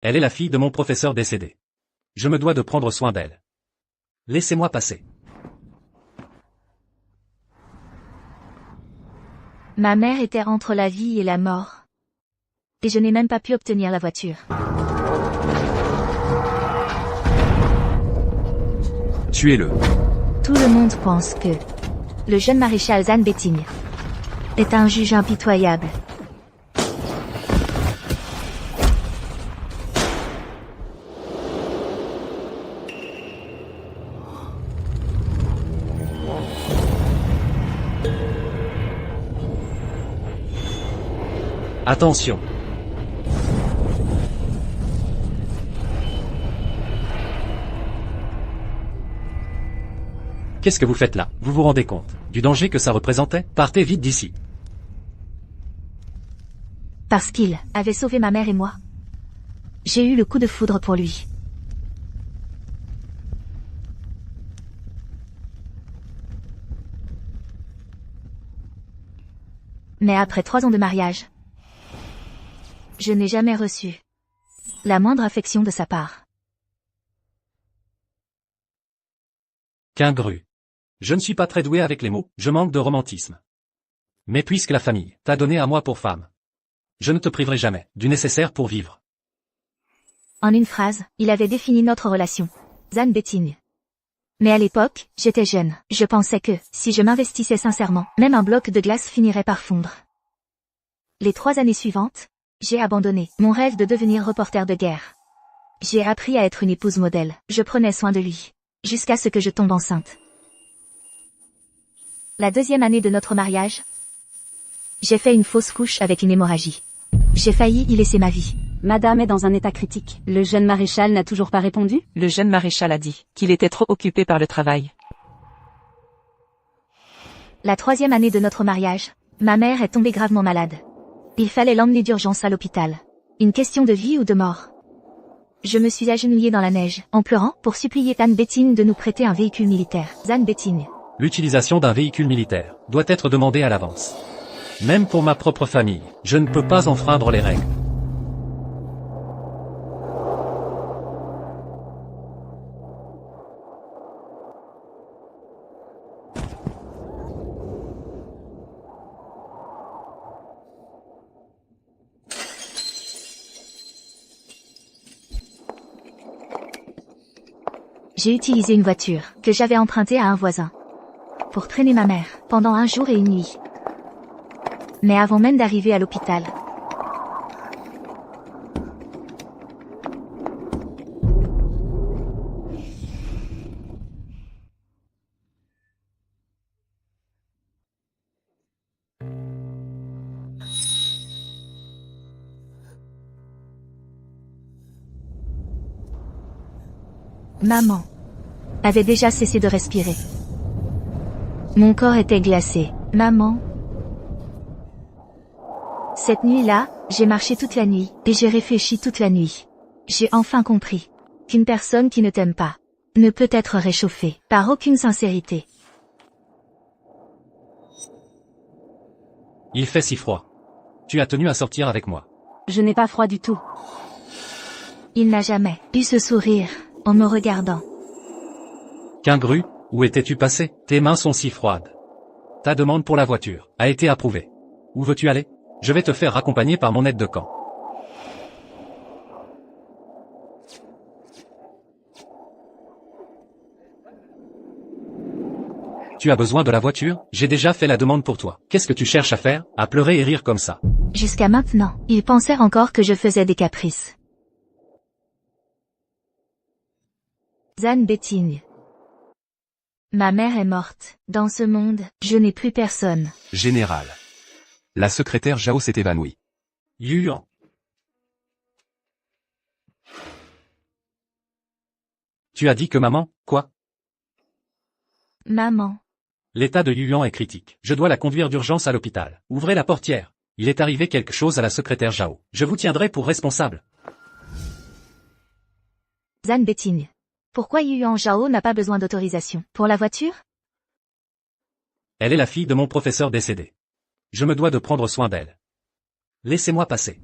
Elle est la fille de mon professeur décédé. Je me dois de prendre soin d'elle. Laissez-moi passer. Ma mère était entre la vie et la mort. Et je n'ai même pas pu obtenir la voiture. Tuez-le. Tout le monde pense que le jeune maréchal Zan Bettigne est un juge impitoyable. Attention. Qu'est-ce que vous faites là? Vous vous rendez compte du danger que ça représentait? Partez vite d'ici. Parce qu'il avait sauvé ma mère et moi. J'ai eu le coup de foudre pour lui. Mais après 3 ans de mariage, je n'ai jamais reçu la moindre affection de sa part. Qu'un gru. Je ne suis pas très doué avec les mots, je manque de romantisme. Mais puisque la famille t'a donné à moi pour femme, je ne te priverai jamais du nécessaire pour vivre. En une phrase, il avait défini notre relation. Zan Bettigne. Mais à l'époque, j'étais jeune. Je pensais que, si je m'investissais sincèrement, même un bloc de glace finirait par fondre. Les 3 années suivantes, j'ai abandonné mon rêve de devenir reporter de guerre. J'ai appris à être une épouse modèle. Je prenais soin de lui. Jusqu'à ce que je tombe enceinte. La 2e année de notre mariage, j'ai fait une fausse couche avec une hémorragie. J'ai failli y laisser ma vie. Madame est dans un état critique. Le jeune maréchal n'a toujours pas répondu? Le jeune maréchal a dit qu'il était trop occupé par le travail. La 3e année de notre mariage, ma mère est tombée gravement malade. Il fallait l'emmener d'urgence à l'hôpital. Une question de vie ou de mort. Je me suis agenouillée dans la neige, en pleurant, pour supplier Zan Bettigne de nous prêter un véhicule militaire. Zan Bettigne. L'utilisation d'un véhicule militaire doit être demandée à l'avance. Même pour ma propre famille, je ne peux pas enfreindre les règles. J'ai utilisé une voiture que j'avais empruntée à un voisin pour traîner ma mère pendant 1 jour et une nuit. Mais avant même d'arriver à l'hôpital, maman avait déjà cessé de respirer. Mon corps était glacé. Maman. Cette nuit-là, j'ai marché toute la nuit, et j'ai réfléchi toute la nuit. J'ai enfin compris qu'une personne qui ne t'aime pas ne peut être réchauffée par aucune sincérité. Il fait si froid. Tu as tenu à sortir avec moi. Je n'ai pas froid du tout. Il n'a jamais eu ce sourire en me regardant. Qu'un gru, où étais-tu passé? Tes mains sont si froides. Ta demande pour la voiture a été approuvée. Où veux-tu aller? Je vais te faire raccompagner par mon aide de camp. Tu as besoin de la voiture? J'ai déjà fait la demande pour toi. Qu'est-ce que tu cherches à faire? À pleurer et rire comme ça? Jusqu'à maintenant, ils pensèrent encore que je faisais des caprices. Zan Bettigne. Ma mère est morte. Dans ce monde, je n'ai plus personne. Général. La secrétaire Jao s'est évanouie. Yuan. Tu as dit que maman, quoi? Maman. L'état de Yuan est critique. Je dois la conduire d'urgence à l'hôpital. Ouvrez la portière. Il est arrivé quelque chose à la secrétaire Jao. Je vous tiendrai pour responsable. Zan Bettigne. Pourquoi Yuan Zhao n'a pas besoin d'autorisation pour la voiture? Elle est la fille de mon professeur décédé. Je me dois de prendre soin d'elle. Laissez-moi passer.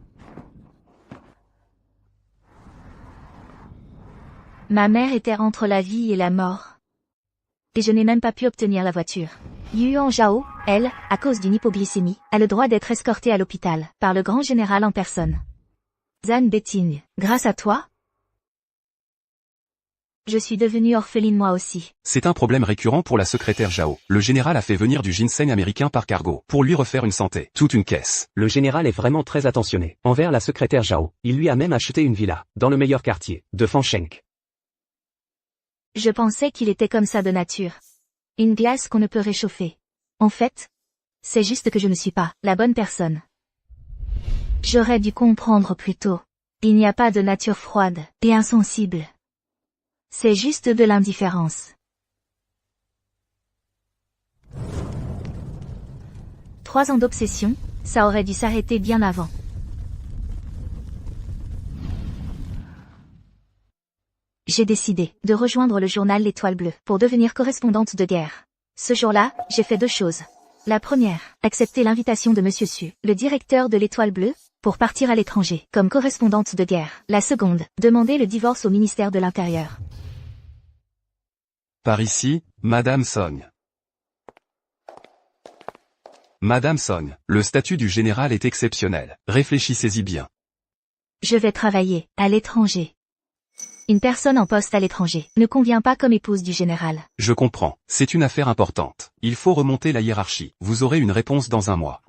Ma mère était entre la vie et la mort. Et je n'ai même pas pu obtenir la voiture. Yuan Zhao, elle, à cause d'une hypoglycémie, a le droit d'être escortée à l'hôpital, par le grand général en personne. Zhan Beting, grâce à toi, je suis devenue orpheline moi aussi. C'est un problème récurrent pour la secrétaire Zhao. Le général a fait venir du ginseng américain par cargo, pour lui refaire une santé. Toute une caisse. Le général est vraiment très attentionné envers la secrétaire Zhao. Il lui a même acheté une villa, dans le meilleur quartier, de Fansheng. Je pensais qu'il était comme ça de nature. Une glace qu'on ne peut réchauffer. En fait, c'est juste que je ne suis pas la bonne personne. J'aurais dû comprendre plus tôt. Il n'y a pas de nature froide et insensible. C'est juste de l'indifférence. 3 ans d'obsession, ça aurait dû s'arrêter bien avant. J'ai décidé de rejoindre le journal L'Étoile Bleue pour devenir correspondante de guerre. Ce jour-là, j'ai fait 2 choses. La première, accepter l'invitation de Monsieur Su, le directeur de l'Étoile Bleue, pour partir à l'étranger comme correspondante de guerre. La seconde, demander le divorce au ministère de l'Intérieur. Par ici, Madame Song. Madame Song, le statut du général est exceptionnel. Réfléchissez-y bien. Je vais travailler à l'étranger. Une personne en poste à l'étranger ne convient pas comme épouse du général. Je comprends. C'est une affaire importante. Il faut remonter la hiérarchie. Vous aurez une réponse dans un mois.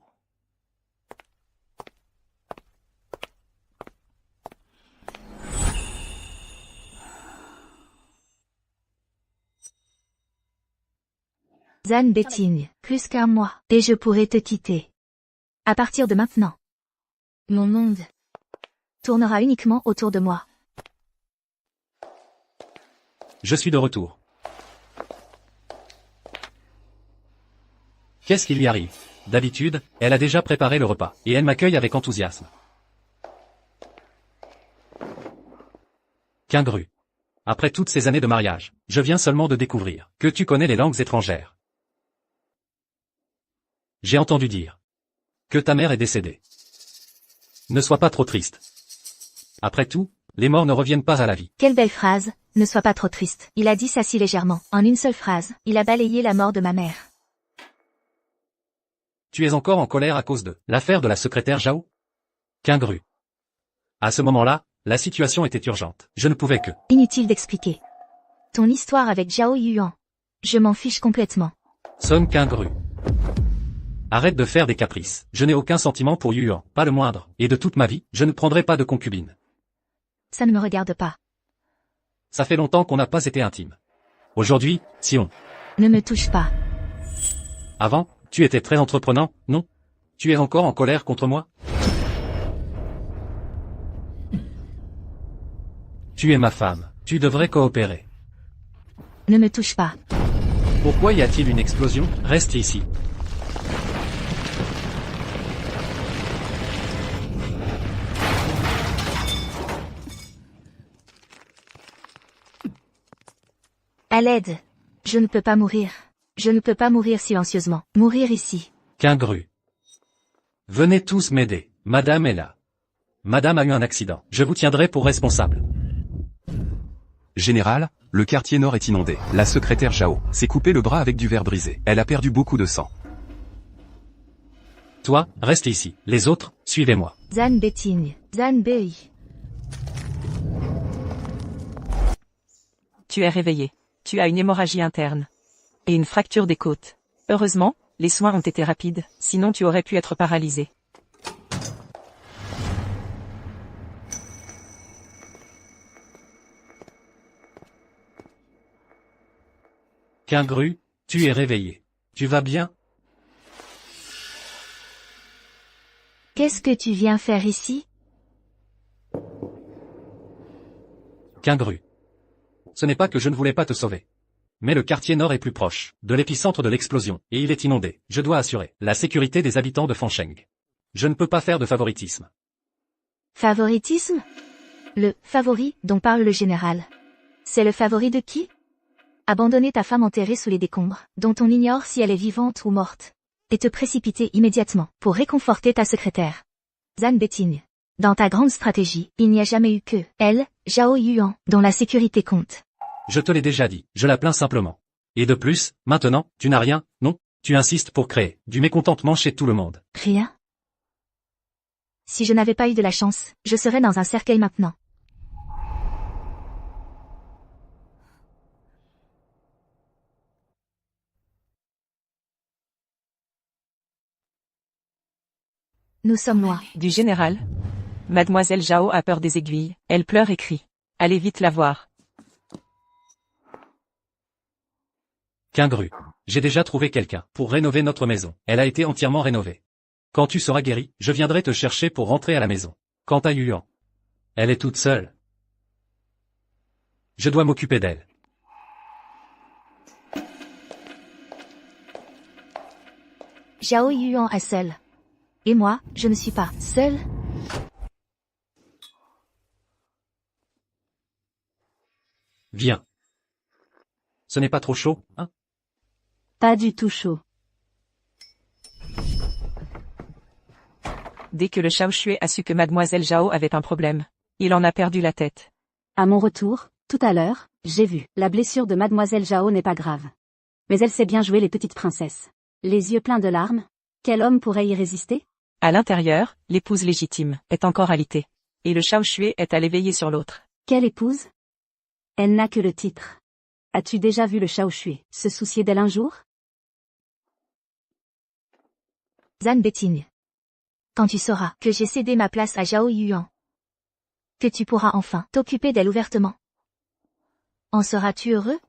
Zhan Beting, plus qu'un mois, et je pourrai te quitter. À partir de maintenant, mon monde tournera uniquement autour de moi. Je suis de retour. Qu'est-ce qui lui arrive? D'habitude, elle a déjà préparé le repas, et elle m'accueille avec enthousiasme. Qu'ingru. Après toutes ces années de mariage, je viens seulement de découvrir que tu connais les langues étrangères. J'ai entendu dire que ta mère est décédée. Ne sois pas trop triste. Après tout, les morts ne reviennent pas à la vie. Quelle belle phrase, ne sois pas trop triste. Il a dit ça si légèrement. En une seule phrase, il a balayé la mort de ma mère. Tu es encore en colère à cause de l'affaire de la secrétaire Zhao? Qu'ingru. À ce moment-là, la situation était urgente. Je ne pouvais que... Inutile d'expliquer. Ton histoire avec Zhao Yuan. Je m'en fiche complètement. Sonne qu'ingru. Arrête de faire des caprices. Je n'ai aucun sentiment pour Yuan, pas le moindre. Et de toute ma vie, je ne prendrai pas de concubine. Ça ne me regarde pas. Ça fait longtemps qu'on n'a pas été intime. Aujourd'hui, si on... Ne me touche pas. Avant, tu étais très entreprenant, non? Tu es encore en colère contre moi? Tu es ma femme. Tu devrais coopérer. Ne me touche pas. Pourquoi y a-t-il une explosion? Reste ici. À l'aide. Je ne peux pas mourir. Je ne peux pas mourir silencieusement. Mourir ici. Qu'ingru. Venez tous m'aider. Madame est là. Madame a eu un accident. Je vous tiendrai pour responsable. Général, le quartier nord est inondé. La secrétaire Zhao s'est coupé le bras avec du verre brisé. Elle a perdu beaucoup de sang. Toi, reste ici. Les autres, suivez-moi. Zhan Beting. Zhan Bei. Tu es réveillé. Tu as une hémorragie interne. Et une fracture des côtes. Heureusement, les soins ont été rapides, sinon tu aurais pu être paralysé. Qu'ingru, tu es réveillé. Tu vas bien? Qu'est-ce que tu viens faire ici? Qu'ingru. Ce n'est pas que je ne voulais pas te sauver. Mais le quartier nord est plus proche de l'épicentre de l'explosion, et il est inondé. Je dois assurer la sécurité des habitants de Fansheng. Je ne peux pas faire de favoritisme. Favoritisme? Le favori dont parle le général. C'est le favori de qui? Abandonner ta femme enterrée sous les décombres, dont on ignore si elle est vivante ou morte. Et te précipiter immédiatement pour réconforter ta secrétaire. Zhan Beting. Dans ta grande stratégie, il n'y a jamais eu que elle, Zhao Yuan, dont la sécurité compte. Je te l'ai déjà dit, je la plains simplement. Et de plus, maintenant, tu n'as rien, non? Tu insistes pour créer du mécontentement chez tout le monde. Rien? Si je n'avais pas eu de la chance, je serais dans un cercueil maintenant. Nous sommes loin. Du général. Mademoiselle Zhao a peur des aiguilles, elle pleure et crie. Allez vite la voir. Quingru. J'ai déjà trouvé quelqu'un pour rénover notre maison. Elle a été entièrement rénovée. Quand tu seras guéri, je viendrai te chercher pour rentrer à la maison. Quant à Yuan, elle est toute seule. Je dois m'occuper d'elle. Zhao Yuan est seule. Et moi, je ne suis pas seule. Viens. Ce n'est pas trop chaud, hein? Pas du tout chaud. Dès que le Shaoxue a su que Mademoiselle Zhao avait un problème, il en a perdu la tête. À mon retour, tout à l'heure, j'ai vu. La blessure de Mademoiselle Zhao n'est pas grave. Mais elle sait bien jouer les petites princesses. Les yeux pleins de larmes. Quel homme pourrait y résister? À l'intérieur, l'épouse légitime est encore alitée. Et le Shaoxue est allé veiller sur l'autre. Quelle épouse? Elle n'a que le titre. As-tu déjà vu le Shaoxue se soucier d'elle un jour? Zhan Betigne. Quand tu sauras que j'ai cédé ma place à Zhao Yuan, que tu pourras enfin t'occuper d'elle ouvertement, en seras-tu heureux?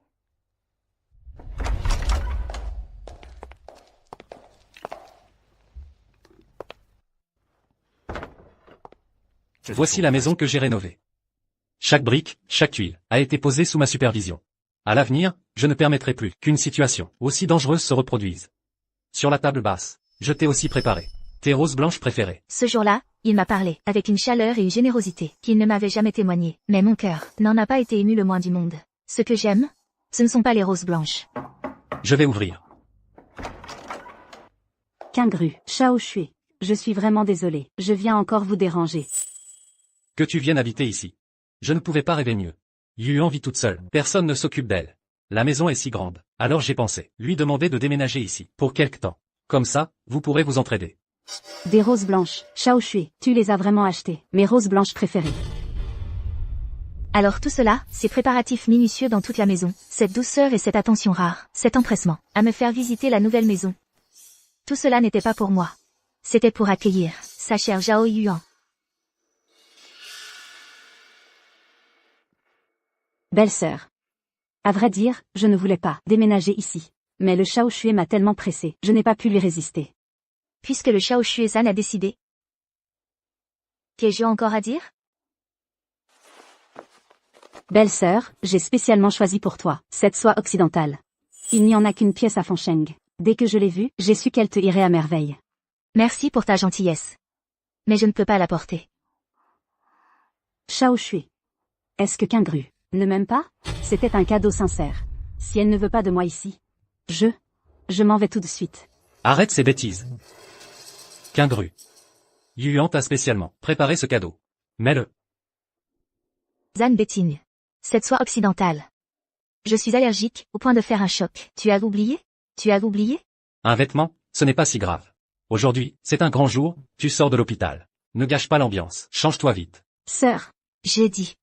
Voici la maison que j'ai rénovée. Chaque brique, chaque tuile, a été posée sous ma supervision. À l'avenir, je ne permettrai plus qu'une situation aussi dangereuse se reproduise. Sur la table basse, je t'ai aussi préparé tes roses blanches préférées. Ce jour-là, il m'a parlé, avec une chaleur et une générosité qu'il ne m'avait jamais témoigné. Mais mon cœur n'en a pas été ému le moins du monde. Ce que j'aime, ce ne sont pas les roses blanches. Je vais ouvrir. Quingru, Shaoxue. Je suis vraiment désolé. Je viens encore vous déranger. Que tu viennes habiter ici. Je ne pouvais pas rêver mieux. Yuan vit toute seule. Personne ne s'occupe d'elle. La maison est si grande. Alors j'ai pensé lui demander de déménager ici, pour quelque temps. Comme ça, vous pourrez vous entraider. Des roses blanches. Shaoxue, tu les as vraiment achetées. Mes roses blanches préférées. Alors tout cela, ces préparatifs minutieux dans toute la maison, cette douceur et cette attention rare, cet empressement à me faire visiter la nouvelle maison. Tout cela n'était pas pour moi. C'était pour accueillir sa chère Zhao Yuan. Belle-sœur. À vrai dire, je ne voulais pas déménager ici. Mais le Shaoxue m'a tellement pressé, je n'ai pas pu lui résister. Puisque le Shaoxue-san a décidé. Qu'ai-je encore à dire? Belle-sœur, j'ai spécialement choisi pour toi cette soie occidentale. Il n'y en a qu'une pièce à Fancheng. Dès que je l'ai vue, j'ai su qu'elle te irait à merveille. Merci pour ta gentillesse. Mais je ne peux pas la porter. Shaoxue. Est-ce que Quingru ne m'aime pas? C'était un cadeau sincère. Si elle ne veut pas de moi ici, je m'en vais tout de suite. Arrête ces bêtises. Quingru. Yuan t'a spécialement préparé ce cadeau. Mets-le. Zhan Betigne. Cette soie occidentale. Je suis allergique, au point de faire un choc. Tu as oublié? Tu as oublié? Un vêtement, ce n'est pas si grave. Aujourd'hui, c'est un grand jour, tu sors de l'hôpital. Ne gâche pas l'ambiance, change-toi vite. Sœur. J'ai dit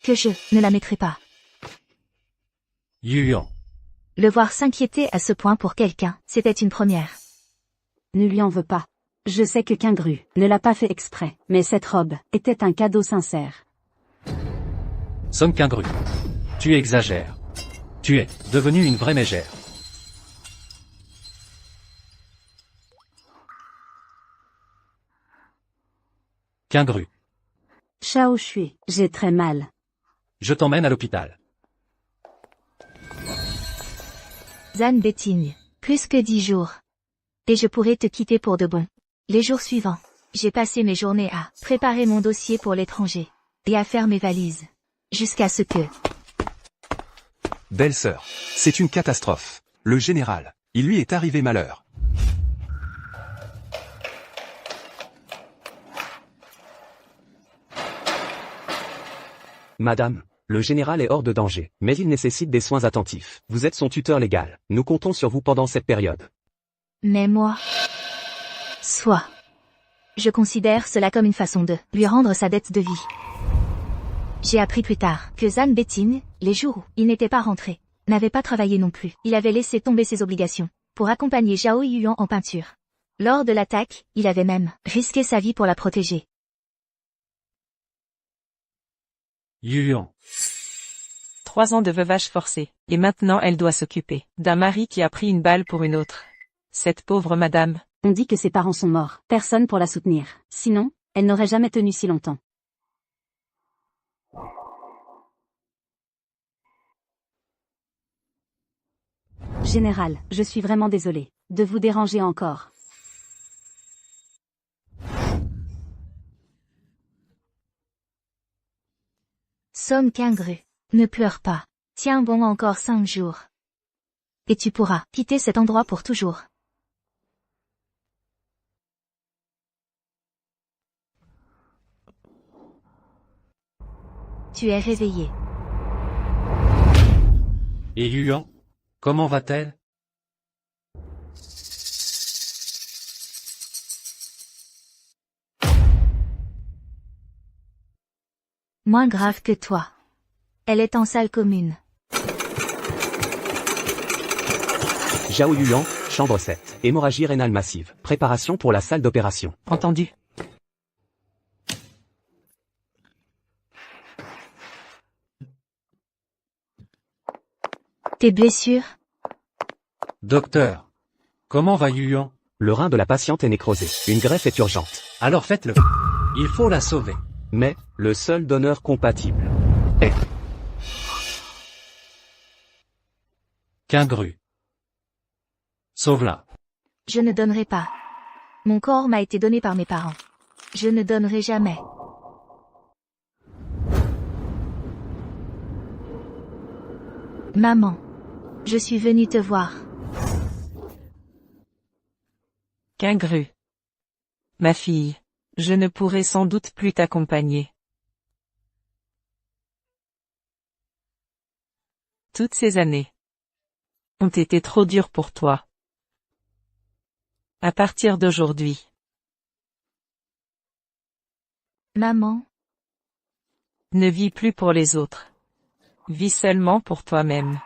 que je ne la mettrai pas. Yuan. Le voir s'inquiéter à ce point pour quelqu'un, c'était une première. Ne lui en veux pas. Je sais que Quingru ne l'a pas fait exprès, mais cette robe était un cadeau sincère. Son Quingru. Tu exagères. Tu es devenue une vraie mégère. Quingru. Shaoxue, j'ai très mal. Je t'emmène à l'hôpital. Zhan Betigne. Plus que 10 jours. Et je pourrais te quitter pour de bon. Les jours suivants, j'ai passé mes journées à préparer mon dossier pour l'étranger. Et à faire mes valises. Jusqu'à ce que... Belle-sœur. C'est une catastrophe. Le général. Il lui est arrivé malheur. Madame, le général est hors de danger, mais il nécessite des soins attentifs. Vous êtes son tuteur légal. Nous comptons sur vous pendant cette période. Mais moi... Soit. Je considère cela comme une façon de lui rendre sa dette de vie. J'ai appris plus tard que Zan Betin, les jours où il n'était pas rentré, n'avait pas travaillé non plus. Il avait laissé tomber ses obligations pour accompagner Zhao Yuan en peinture. Lors de l'attaque, il avait même risqué sa vie pour la protéger. Yuan. 3 ans de veuvage forcé, et maintenant elle doit s'occuper d'un mari qui a pris une balle pour une autre. Cette pauvre madame. On dit que ses parents sont morts. Personne pour la soutenir. Sinon, elle n'aurait jamais tenu si longtemps. Général, je suis vraiment désolé de vous déranger encore. Somme Qingru. Ne pleure pas. Tiens bon encore 5 jours. Et tu pourras quitter cet endroit pour toujours. Tu es réveillé. Et Yuan? Comment va-t-elle? Moins grave que toi. Elle est en salle commune. Zhao Yuan, chambre 7. Hémorragie rénale massive. Préparation pour la salle d'opération. Entendu. Tes blessures? Docteur. Comment va Yuan? Le rein de la patiente est nécrosé. Une greffe est urgente. Alors faites-le. Il faut la sauver. Mais, le seul donneur compatible est... Qingru. Sauve-la. Je ne donnerai pas. Mon corps m'a été donné par mes parents. Je ne donnerai jamais. Maman. Je suis venue te voir. Qingru. Ma fille. Je ne pourrai sans doute plus t'accompagner. Toutes ces années ont été trop dures pour toi. À partir d'aujourd'hui. Maman. Ne vis plus pour les autres. Vis seulement pour toi-même.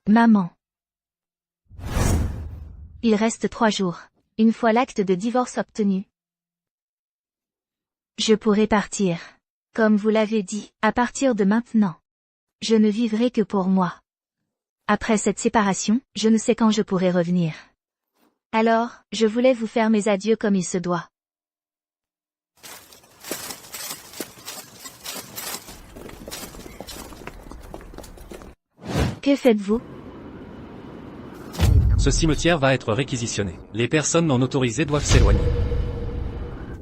Maman. Il reste 3 jours. Une fois l'acte de divorce obtenu. Je pourrai partir. Comme vous l'avez dit, à partir de maintenant. Je ne vivrai que pour moi. Après cette séparation, je ne sais quand je pourrai revenir. Alors, je voulais vous faire mes adieux comme il se doit. Que faites-vous? Ce cimetière va être réquisitionné. Les personnes non autorisées doivent s'éloigner.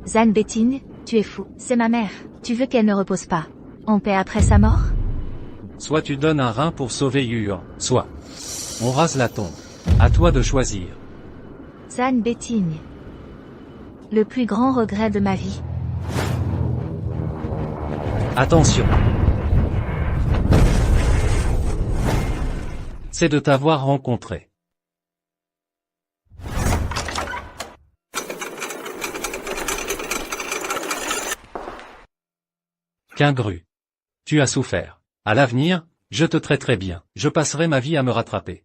Zan Betin, tu es fou. C'est ma mère. Tu veux qu'elle ne repose pas en paix après sa mort? Soit tu donnes un rein pour sauver Yuan, soit on rase la tombe. À toi de choisir. Zan Betin. Le plus grand regret de ma vie. Attention. C'est de t'avoir rencontré. Qingru. Tu as souffert. À l'avenir, je te traiterai bien. Je passerai ma vie à me rattraper.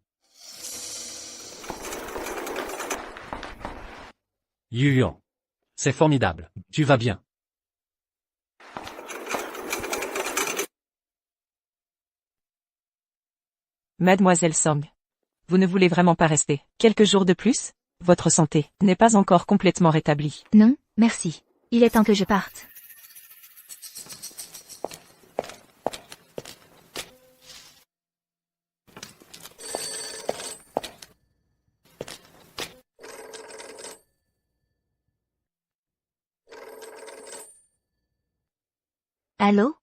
Yuan. C'est formidable. Tu vas bien. Mademoiselle Song. Vous ne voulez vraiment pas rester quelques jours de plus? Votre santé n'est pas encore complètement rétablie. Non, merci. Il est temps que je parte. Allô?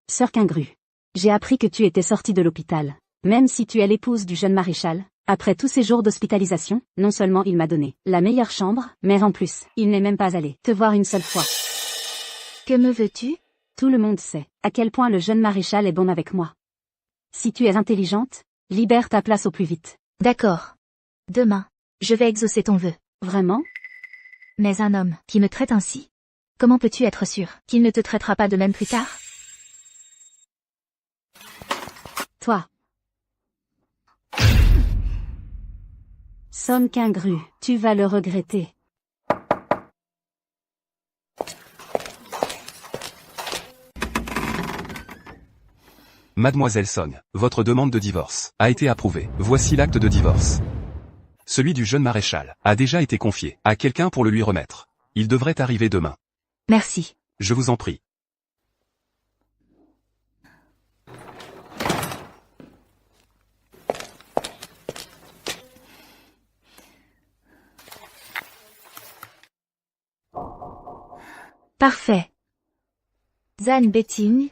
Sœur Quingru. J'ai appris que tu étais sortie de l'hôpital. Même si tu es l'épouse du jeune maréchal, après tous ces jours d'hospitalisation, non seulement il m'a donné la meilleure chambre, mais en plus, il n'est même pas allé te voir une seule fois. Que me veux-tu? Tout le monde sait à quel point le jeune maréchal est bon avec moi. Si tu es intelligente, libère ta place au plus vite. D'accord. Demain, je vais exaucer ton vœu. Vraiment? Mais un homme qui me traite ainsi, comment peux-tu être sûr qu'il ne te traitera pas de même plus tard? Toi. Son Quingru, tu vas le regretter. Mademoiselle Son, votre demande de divorce a été approuvée. Voici l'acte de divorce. Celui du jeune maréchal a déjà été confié à quelqu'un pour le lui remettre. Il devrait arriver demain. Merci. Je vous en prie. Parfait. Zan Betting.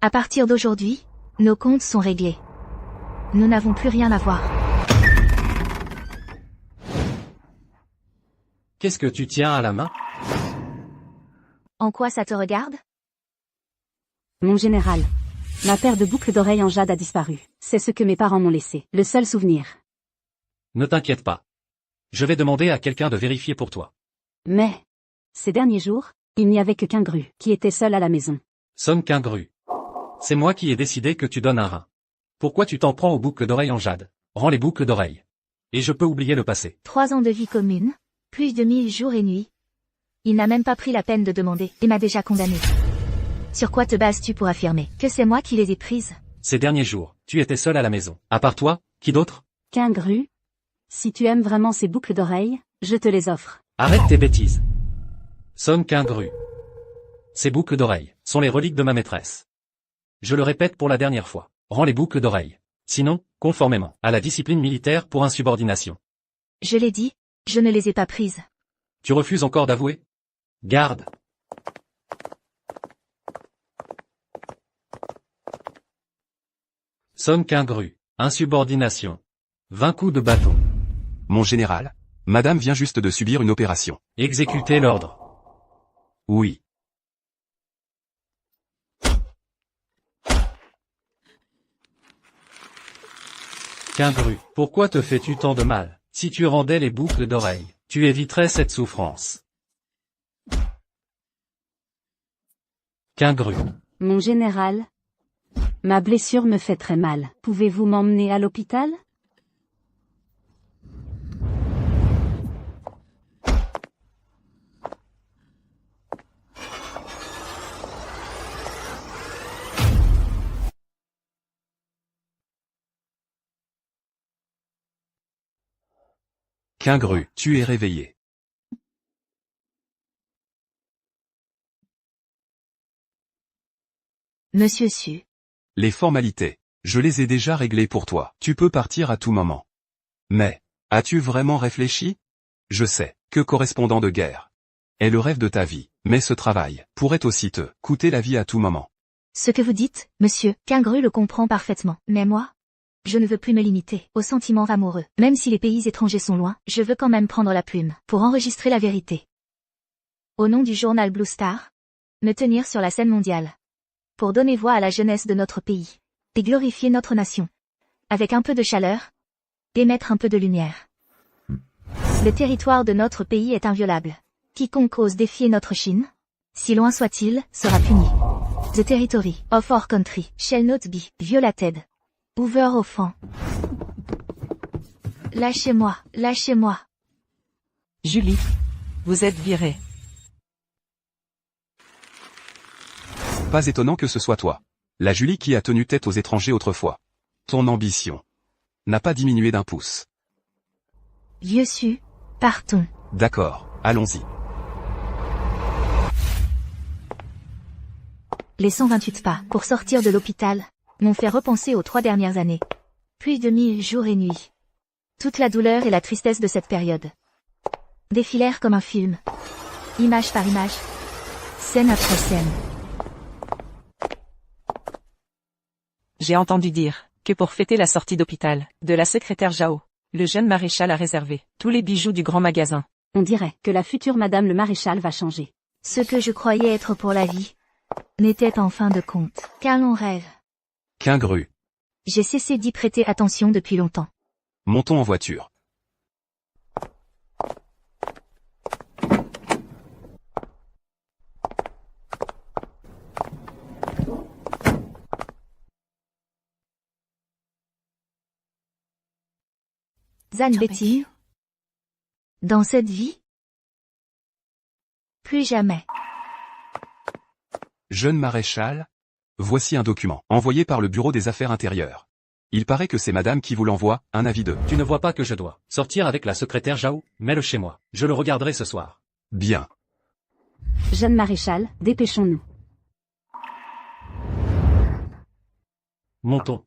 À partir d'aujourd'hui, nos comptes sont réglés. Nous n'avons plus rien à voir. Qu'est-ce que tu tiens à la main? En quoi ça te regarde? Mon général. Ma paire de boucles d'oreilles en jade a disparu. C'est ce que mes parents m'ont laissé. Le seul souvenir. Ne t'inquiète pas. Je vais demander à quelqu'un de vérifier pour toi. Mais, ces derniers jours, il n'y avait que Quingru qui était seul à la maison. Son Quingru. C'est moi qui ai décidé que tu donnes un rein. Pourquoi tu t'en prends aux boucles d'oreilles en jade? Rends les boucles d'oreilles. Et je peux oublier le passé. 3 ans de vie commune, plus de 1000 jours et nuits. Il n'a même pas pris la peine de demander et m'a déjà condamné. Sur quoi te bases-tu pour affirmer que c'est moi qui les ai prises? Ces derniers jours, tu étais seul à la maison. À part toi, qui d'autre? Quingru, si tu aimes vraiment ces boucles d'oreilles, je te les offre. Arrête tes bêtises. Son Quingru. Ces boucles d'oreilles sont les reliques de ma maîtresse. Je le répète pour la dernière fois. Rends les boucles d'oreilles. Sinon, conformément à la discipline militaire pour insubordination. Je l'ai dit, je ne les ai pas prises. Tu refuses encore d'avouer? Garde. Son Quingru. Insubordination. 20 coups de bâton. Mon général, madame vient juste de subir une opération. Exécutez l'ordre. Oui. Quingru, pourquoi te fais-tu tant de mal? Si tu rendais les boucles d'oreilles, tu éviterais cette souffrance. Quingru. Mon général, ma blessure me fait très mal. Pouvez-vous m'emmener à l'hôpital? Quingru, tu es réveillé. Monsieur Su. Les formalités, je les ai déjà réglées pour toi. Tu peux partir à tout moment. Mais, as-tu vraiment réfléchi? Je sais que correspondant de guerre est le rêve de ta vie, mais ce travail pourrait aussi te coûter la vie à tout moment. Ce que vous dites, monsieur, Quingru le comprend parfaitement. Mais moi, je ne veux plus me limiter aux sentiments amoureux. Même si les pays étrangers sont loin, je veux quand même prendre la plume pour enregistrer la vérité. Au nom du journal Blue Star, me tenir sur la scène mondiale. Pour donner voix à la jeunesse de notre pays. Et glorifier notre nation. Avec un peu de chaleur. Et mettre un peu de lumière. Le territoire de notre pays est inviolable. Quiconque ose défier notre Chine, si loin soit-il, sera puni. The territory of our country shall not be violated. Over offend. Lâchez-moi, lâchez-moi. Julie. Vous êtes virée. Pas étonnant que ce soit toi. La Julie qui a tenu tête aux étrangers autrefois. Ton ambition n'a pas diminué d'un pouce. Vieux Su, partons. D'accord, allons-y. Les 128 pas pour sortir de l'hôpital m'ont fait repenser aux 3 dernières années. Plus de 1000 jours et nuits. Toute la douleur et la tristesse de cette période défilèrent comme un film. Image par image. Scène après scène. J'ai entendu dire que pour fêter la sortie d'hôpital de la secrétaire Zhao, le jeune maréchal a réservé tous les bijoux du grand magasin. On dirait que la future madame le maréchal va changer. Ce que je croyais être pour la vie n'était en fin de compte qu'un long rêve. Qu'un gru. J'ai cessé d'y prêter attention depuis longtemps. Montons en voiture. Zan Betty. Dans cette vie? Plus jamais. Jeune maréchal, voici un document, envoyé par le bureau des affaires intérieures. Il paraît que c'est madame qui vous l'envoie, un avis de... Tu ne vois pas que je dois sortir avec la secrétaire Zhao? Mets-le chez moi. Je le regarderai ce soir. Bien. Jeune maréchal, dépêchons-nous. Montons.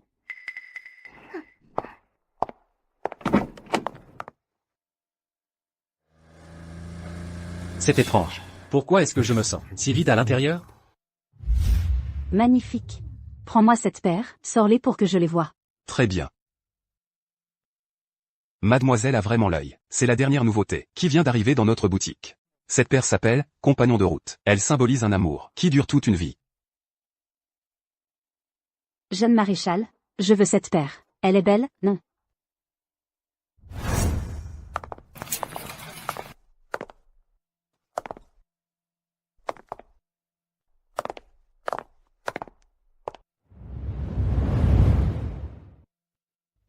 C'est étrange. Pourquoi est-ce que je me sens si vide à l'intérieur? Magnifique. Prends-moi cette paire, sors-les pour que je les voie. Très bien. Mademoiselle a vraiment l'œil. C'est la dernière nouveauté qui vient d'arriver dans notre boutique. Cette paire s'appelle « Compagnon de route ». Elle symbolise un amour qui dure toute une vie. Jeune maréchal, je veux cette paire. Elle est belle, non?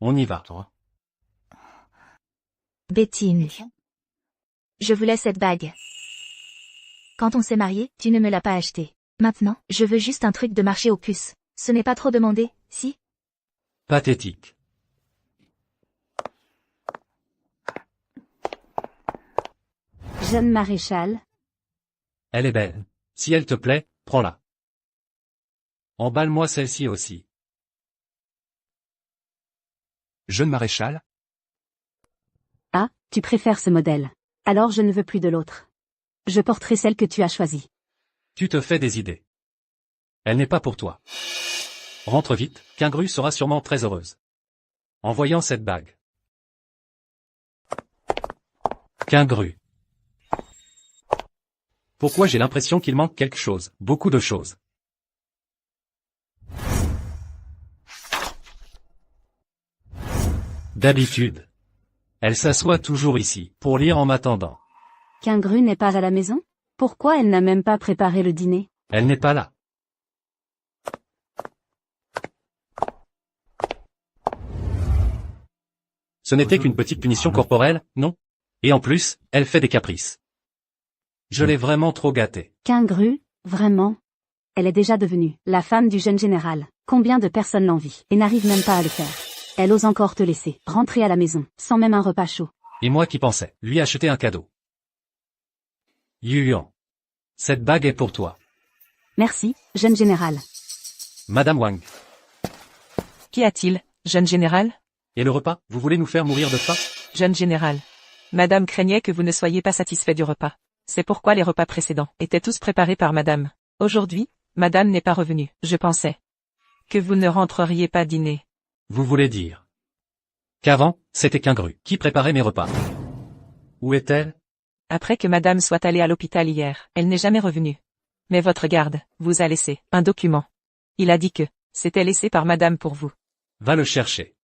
On y va. Bettine. Je voulais cette bague. Quand on s'est marié, tu ne me l'as pas achetée. Maintenant, je veux juste un truc de marché aux puces. Ce n'est pas trop demandé, si? Pathétique. Jeune maréchal, Elle est belle. Si elle te plaît, prends-la. Emballe-moi celle-ci aussi. Jeune maréchal, ah, tu préfères ce modèle. Alors je ne veux plus de l'autre. Je porterai celle que tu as choisie. Tu te fais des idées. Elle n'est pas pour toi. Rentre vite, Quingru sera sûrement très heureuse. En voyant cette bague. Quingru. Pourquoi j'ai l'impression qu'il manque quelque chose, beaucoup de choses. D'habitude. Elle s'assoit toujours ici, pour lire en m'attendant. Quingru n'est pas à la maison? Pourquoi elle n'a même pas préparé le dîner? Elle n'est pas là. Ce n'était qu'une petite punition corporelle, non? Et en plus, elle fait des caprices. Je l'ai vraiment trop gâtée. Quingru, vraiment? Elle est déjà devenue la femme du jeune général. Combien de personnes l'envient et n'arrivent même pas à le faire? Elle ose encore te laisser rentrer à la maison, sans même un repas chaud. Et moi qui pensais lui acheter un cadeau. Yuan. Cette bague est pour toi. Merci, jeune général. Madame Wang. Qu'y a-t-il, jeune général? Et le repas, vous voulez nous faire mourir de faim? Jeune général. Madame craignait que vous ne soyez pas satisfait du repas. C'est pourquoi les repas précédents étaient tous préparés par madame. Aujourd'hui, madame n'est pas revenue. Je pensais que vous ne rentreriez pas dîner. Vous voulez dire qu'avant, c'était Quingru qui préparait mes repas. Où est-elle? Après que madame soit allée à l'hôpital hier, elle n'est jamais revenue. Mais votre garde vous a laissé un document. Il a dit que c'était laissé par madame pour vous. Va le chercher.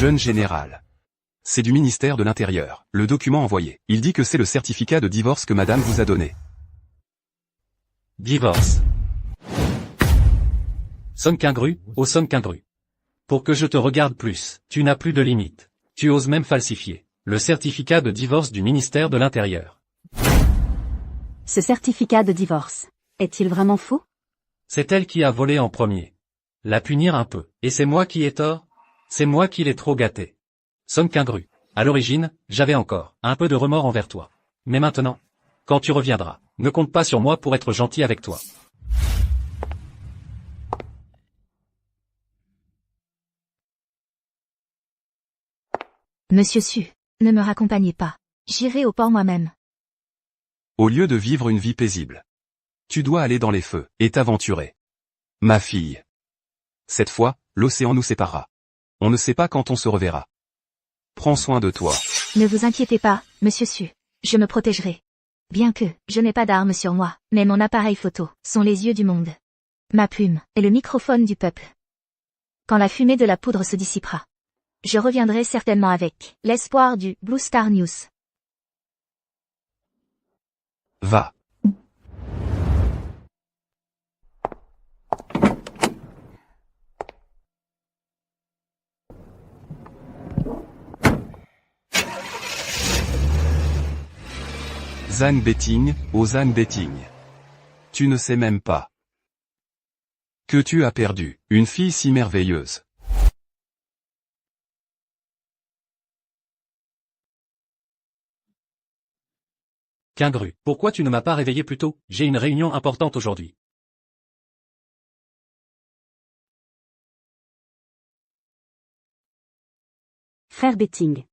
jeune général. C'est du ministère de l'Intérieur, le document envoyé. Il dit que c'est le certificat de divorce que madame vous a donné. Divorce. Son Quingru, oh Son Quingru. Pour que je te regarde plus, tu n'as plus de limite. Tu oses même falsifier le certificat de divorce du ministère de l'Intérieur. Ce certificat de divorce, est-il vraiment faux? C'est elle qui a volé en premier. La punir un peu. Et c'est moi qui ai tort? C'est moi qui l'ai trop gâtée. Son Quingru. À l'origine, j'avais encore un peu de remords envers toi. Mais maintenant, quand tu reviendras, ne compte pas sur moi pour être gentil avec toi. Monsieur Su, Ne me raccompagnez pas. J'irai au port moi-même. Au lieu de vivre une vie paisible. Tu dois aller dans les feux, et t'aventurer. Ma fille. Cette fois, l'océan nous séparera. On ne sait pas quand on se reverra. Prends soin de toi. Ne vous inquiétez pas, monsieur Su. Je me protégerai. Bien que, je n'ai pas d'armes sur moi, mais mon appareil photo sont les yeux du monde. Ma plume est le microphone du peuple. Quand la fumée de la poudre se dissipera, je reviendrai certainement avec l'espoir du Blue Star News. Va. Zhang Betting, oh Zhang Betting. Tu ne sais même pas que tu as perdu une fille si merveilleuse. Quingru, pourquoi tu ne m'as pas réveillé plus tôt? J'ai une réunion importante aujourd'hui. Frère Betting.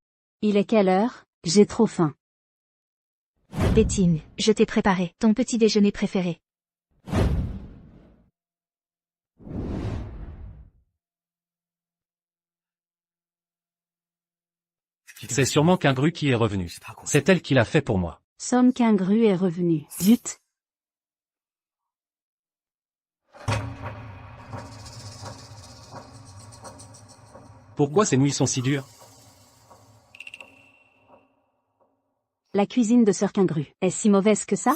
Il est quelle heure? J'ai trop faim. Betting, je t'ai préparé ton petit déjeuner préféré. C'est sûrement Quingru qui est revenu. C'est elle qui l'a fait pour moi. Somme Quingru est revenu. Zut. Pourquoi ces nuits sont si dures? La cuisine de Sœur Quingru est si mauvaise que ça?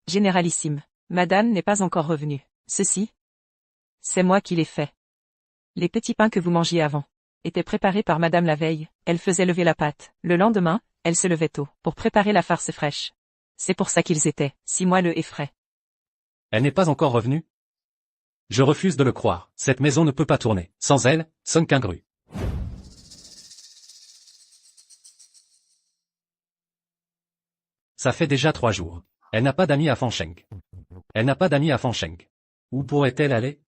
Généralissime. Madame n'est pas encore revenue. Ceci, c'est moi qui l'ai fait. Les petits pains que vous mangiez avant étaient préparés par Madame la veille. Elle faisait lever la pâte. Le lendemain, elle se levait tôt pour préparer la farce fraîche. C'est pour ça qu'ils étaient si moelleux et frais. Elle n'est pas encore revenue? Je refuse de le croire. Cette maison ne peut pas tourner. Sans elle, sonne Quingru. Ça fait déjà 3 jours. Elle n'a pas d'amis à Fancheng. Elle n'a pas d'amis à Fancheng. Où pourrait-elle aller?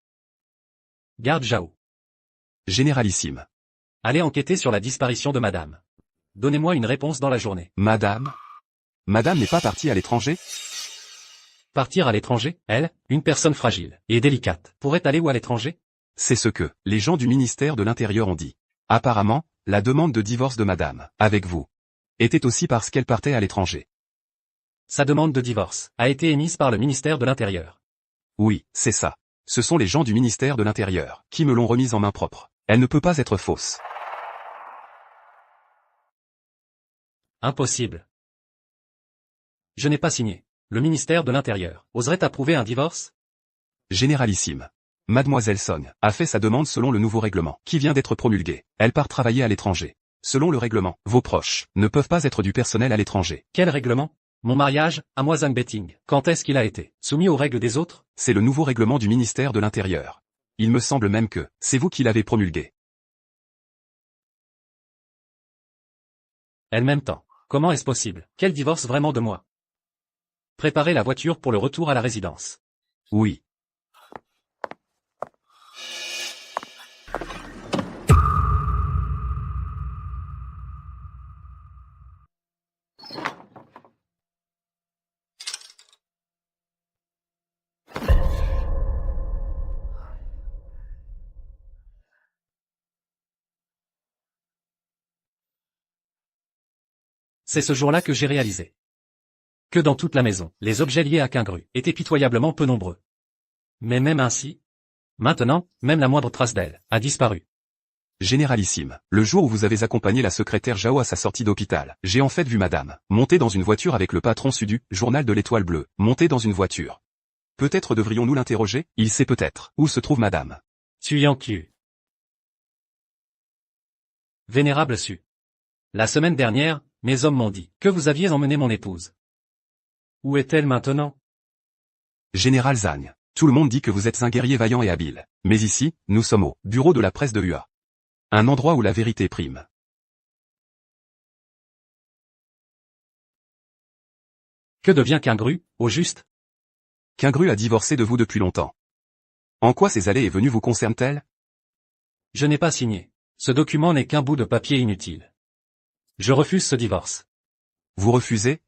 Garde Zhao. Généralissime. Allez enquêter sur la disparition de madame. Donnez-moi une réponse dans la journée. Madame? Madame n'est pas partie à l'étranger? Partir à l'étranger, elle, une personne fragile et délicate, pourrait aller où à l'étranger? C'est ce que les gens du ministère de l'Intérieur ont dit. Apparemment, la demande de divorce de madame, avec vous, était aussi parce qu'elle partait à l'étranger. Sa demande de divorce a été émise par le ministère de l'Intérieur. Oui, c'est ça. Ce sont les gens du ministère de l'Intérieur qui me l'ont remise en main propre. Elle ne peut pas être fausse. Impossible. Je n'ai pas signé. Le ministère de l'Intérieur oserait approuver un divorce? Généralissime. Mademoiselle Song a fait sa demande selon le nouveau règlement qui vient d'être promulgué. Elle part travailler à l'étranger. Selon le règlement, vos proches ne peuvent pas être du personnel à l'étranger. Quel règlement? Mon mariage, à moi Zhang Betting, quand est-ce qu'il a été soumis aux règles des autres? C'est le nouveau règlement du ministère de l'Intérieur. Il me semble même que c'est vous qui l'avez promulgué. Elle m'aime tant. Comment est-ce possible? Quel divorce vraiment de moi? Préparez la voiture pour le retour à la résidence. Oui. C'est ce jour-là que j'ai réalisé que dans toute la maison, les objets liés à Quingru étaient pitoyablement peu nombreux. Mais même ainsi, maintenant, même la moindre trace d'elle a disparu. Généralissime. Le jour où vous avez accompagné la secrétaire Zhao à sa sortie d'hôpital, j'ai en fait vu madame monter dans une voiture avec le patron Sudu, journal de l'Étoile Bleue, monter dans une voiture. Peut-être devrions-nous l'interroger? Il sait peut-être où se trouve madame. Tuyankyu. Vénérable Su. La semaine dernière, mes hommes m'ont dit que vous aviez emmené mon épouse. Où est-elle maintenant? Général Zhang, tout le monde dit que vous êtes un guerrier vaillant et habile. Mais ici, nous sommes au bureau de la presse de UA. Un endroit où la vérité prime. Que devient Quingru, au juste? Quingru a divorcé de vous depuis longtemps. En quoi ces allées et venues vous concernent-elles? Je n'ai pas signé. Ce document n'est qu'un bout de papier inutile. Je refuse ce divorce. Vous refusez?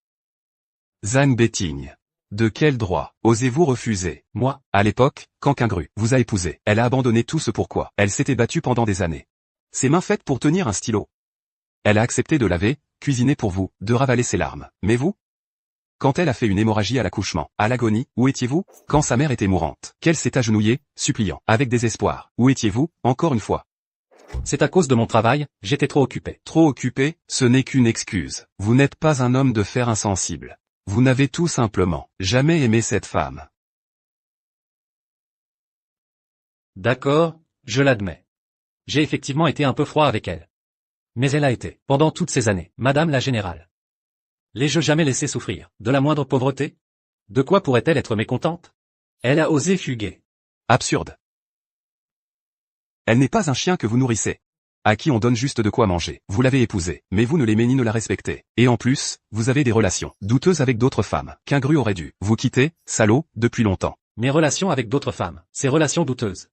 Zhang Betigne. De quel droit osez-vous refuser? Moi, À l'époque, quand Qingru vous a épousé, elle a abandonné tout ce pourquoi elle s'était battue pendant des années. Ses mains faites pour tenir un stylo. Elle a accepté de laver, cuisiner pour vous, de ravaler ses larmes. Mais vous? Quand elle a fait une hémorragie à l'accouchement, à l'agonie, où étiez-vous? Quand sa mère était mourante, qu'elle s'est agenouillée, suppliant, avec désespoir, où étiez-vous, encore une fois? c'est à cause de mon travail, j'étais trop occupé. Trop occupé, ce n'est qu'une excuse. Vous n'êtes pas un homme de fer insensible. Vous n'avez tout simplement jamais aimé cette femme. D'accord, je l'admets. J'ai effectivement été un peu froid avec elle. Mais elle a été, pendant toutes ces années, Madame la Générale. L'ai-je jamais laissé souffrir, de la moindre pauvreté? De quoi pourrait-elle être mécontente? Elle a osé fuguer. Absurde. Elle n'est pas un chien que vous nourrissez. À qui on donne juste de quoi manger. Vous l'avez épousée, mais vous ne l'aimez ni ne la respectez. Et en plus, vous avez des relations douteuses avec d'autres femmes. Qingru aurait dû vous quitter, salaud, depuis longtemps. Mes relations avec d'autres femmes, ces relations douteuses.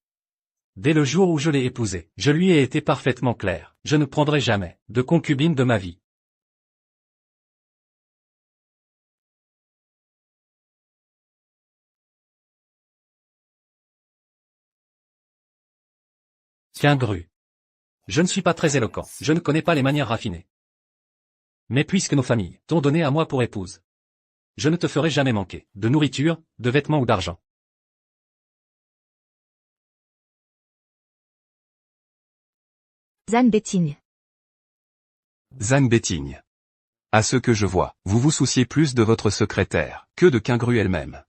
Dès le jour où je l'ai épousée, je lui ai été parfaitement clair. Je ne prendrai jamais de concubine de ma vie. Qingru. Je ne suis pas très éloquent, je ne connais pas les manières raffinées. Mais puisque nos familles t'ont donné à moi pour épouse, je ne te ferai jamais manquer de nourriture, de vêtements ou d'argent. Zhang Betigne. Zhang Betigne. À ce que je vois, vous vous souciez plus de votre secrétaire que de Qingru elle-même.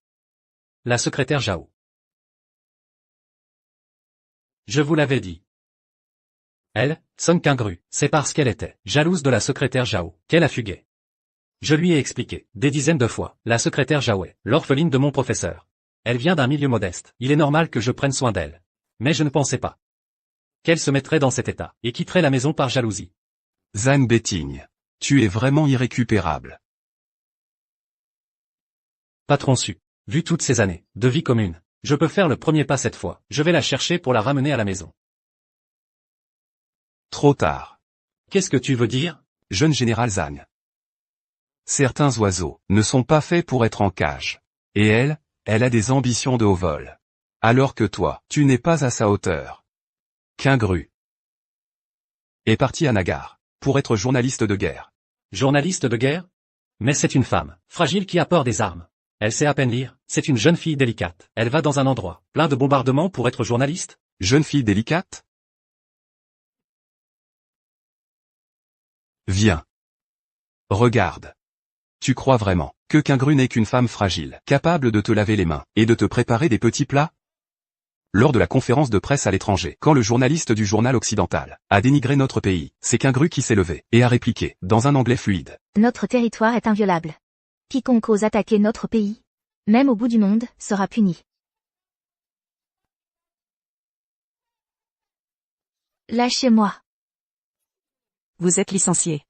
La secrétaire Zhao. Je vous l'avais dit. Elle, Song Qingru, c'est parce qu'elle était jalouse de la secrétaire Zhao qu'elle a fugué. Je lui ai expliqué, des dizaines de fois, la secrétaire Zhao est l'orpheline de mon professeur. Elle vient d'un milieu modeste, il est normal que je prenne soin d'elle. Mais je ne pensais pas qu'elle se mettrait dans cet état, et quitterait la maison par jalousie. Zhang Betigne. Tu es vraiment irrécupérable. Patron su. Vu toutes ces années de vie commune, je peux faire le premier pas cette fois, je vais la chercher pour la ramener à la maison. Trop tard. Qu'est-ce que tu veux dire? Jeune général Zhang. Certains oiseaux ne sont pas faits pour être en cage. Et elle a des ambitions de haut vol. Alors que toi, tu n'es pas à sa hauteur. Qingru est parti à Nagar pour être journaliste de guerre. Journaliste de guerre? Mais c'est une femme, fragile qui a peur des armes. Elle sait à peine lire, c'est une jeune fille délicate. Elle va dans un endroit plein de bombardements pour être journaliste? Jeune fille délicate? Viens. Regarde. Tu crois vraiment que Qingru n'est qu'une femme fragile, capable de te laver les mains et de te préparer des petits plats? Lors de la conférence de presse à l'étranger, quand le journaliste du journal occidental a dénigré notre pays, c'est Qingru qui s'est levé et a répliqué, dans un anglais fluide. Notre territoire est inviolable. Quiconque ose attaquer notre pays, même au bout du monde, sera puni. Lâchez-moi. Vous êtes licencié.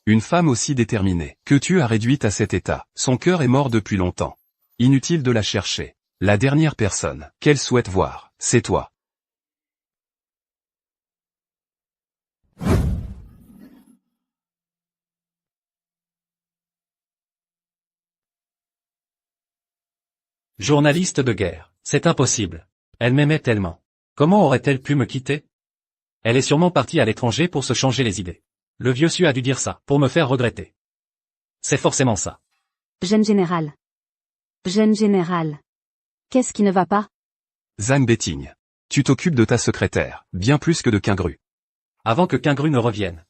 Une femme aussi déterminée que tu as réduite à cet état, son cœur est mort depuis longtemps. Inutile de la chercher. La dernière personne qu'elle souhaite voir, c'est toi. Journaliste de guerre, c'est impossible. Elle m'aimait tellement. Comment aurait-elle pu me quitter? Elle est sûrement partie à l'étranger pour se changer les idées. Le vieux Su a dû dire ça, pour me faire regretter. C'est forcément ça. Jeune général. Jeune général. Qu'est-ce qui ne va pas? Zhang Betigne. Tu t'occupes de ta secrétaire, bien plus que de Qingru. Avant que Qingru ne revienne,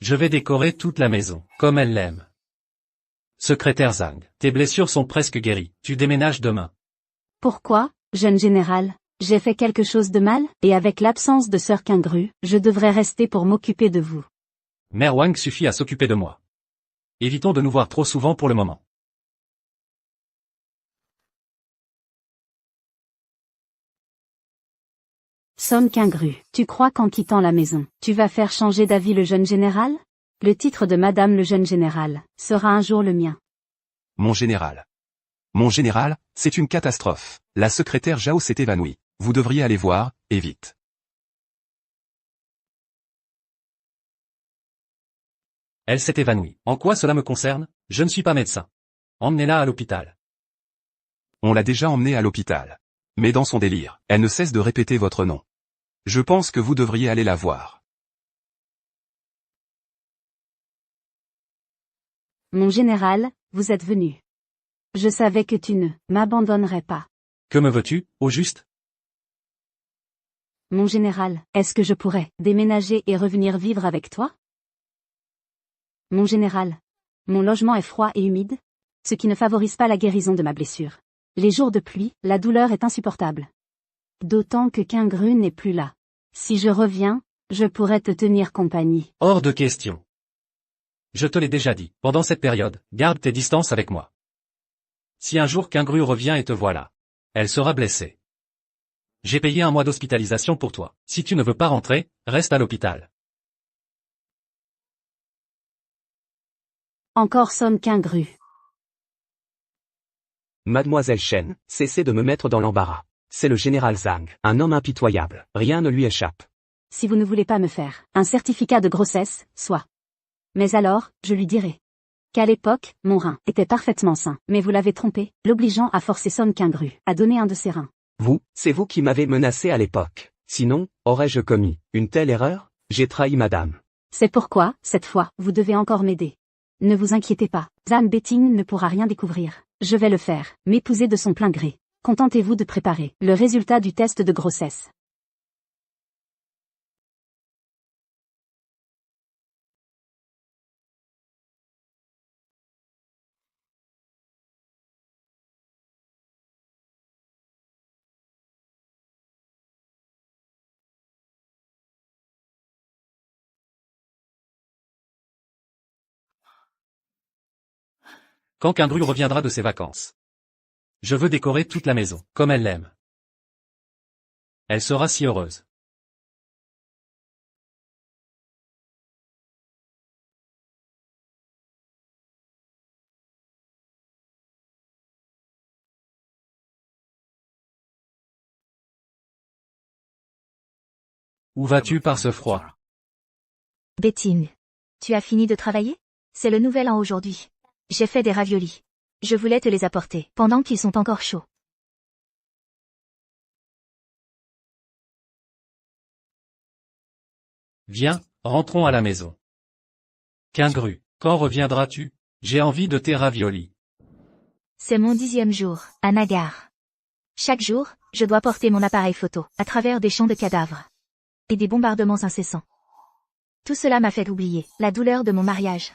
je vais décorer toute la maison, comme elle l'aime. Secrétaire Zhang, tes blessures sont presque guéries, tu déménages demain. Pourquoi, jeune général? J'ai fait quelque chose de mal, et avec l'absence de sœur Qingru, je devrais rester pour m'occuper de vous. Mère Wang suffit à s'occuper de moi. Évitons de nous voir trop souvent pour le moment. Song Qingru, tu crois qu'en quittant la maison, tu vas faire changer d'avis le jeune général? Le titre de Madame le jeune général sera un jour le mien. Mon général. Mon général, c'est une catastrophe. La secrétaire Zhao s'est évanouie. Vous devriez aller voir, et vite. Elle s'est évanouie. En quoi cela me concerne? Je ne suis pas médecin. Emmenez-la à l'hôpital. On l'a déjà emmenée à l'hôpital. Mais dans son délire, elle ne cesse de répéter votre nom. Je pense que vous devriez aller la voir. Mon général, vous êtes venu. Je savais que tu ne m'abandonnerais pas. Que me veux-tu, au juste? Mon général, est-ce que je pourrais déménager et revenir vivre avec toi? Mon général, mon logement est froid et humide, ce qui ne favorise pas la guérison de ma blessure. Les jours de pluie, la douleur est insupportable. D'autant que Kingru n'est plus là. Si je reviens, je pourrais te tenir compagnie. Hors de question. Je te l'ai déjà dit, pendant cette période, garde tes distances avec moi. Si un jour Kingru revient et te voilà, elle sera blessée. J'ai payé 1 mois d'hospitalisation pour toi. Si tu ne veux pas rentrer, reste à l'hôpital. Encore Son Kingru. Mademoiselle Shen, cessez de me mettre dans l'embarras. C'est le général Zhang, un homme impitoyable, rien ne lui échappe. Si vous ne voulez pas me faire un certificat de grossesse, soit. Mais alors, je lui dirai qu'à l'époque, mon rein était parfaitement sain, mais vous l'avez trompé, l'obligeant à forcer Son Kingru à donner un de ses reins. C'est vous qui m'avez menacé à l'époque. Sinon, aurais-je commis une telle erreur? J'ai trahi madame. C'est pourquoi, cette fois, vous devez encore m'aider. Ne vous inquiétez pas, Zhan Beting ne pourra rien découvrir. Je vais le faire, m'épouser de son plein gré. Contentez-vous de préparer le résultat du test de grossesse. Quand Kingru reviendra de ses vacances. Je veux décorer toute la maison, comme elle l'aime. Elle sera si heureuse. Où vas-tu par ce froid? Bettine. Tu as fini de travailler? C'est le nouvel an aujourd'hui. J'ai fait des raviolis. Je voulais te les apporter, pendant qu'ils sont encore chauds. Viens, rentrons à la maison. Kingru, quand reviendras-tu? J'ai envie de tes raviolis. C'est mon 10e jour, à Nagar. Chaque jour, je dois porter mon appareil photo, à travers des champs de cadavres. Et des bombardements incessants. Tout cela m'a fait oublier la douleur de mon mariage.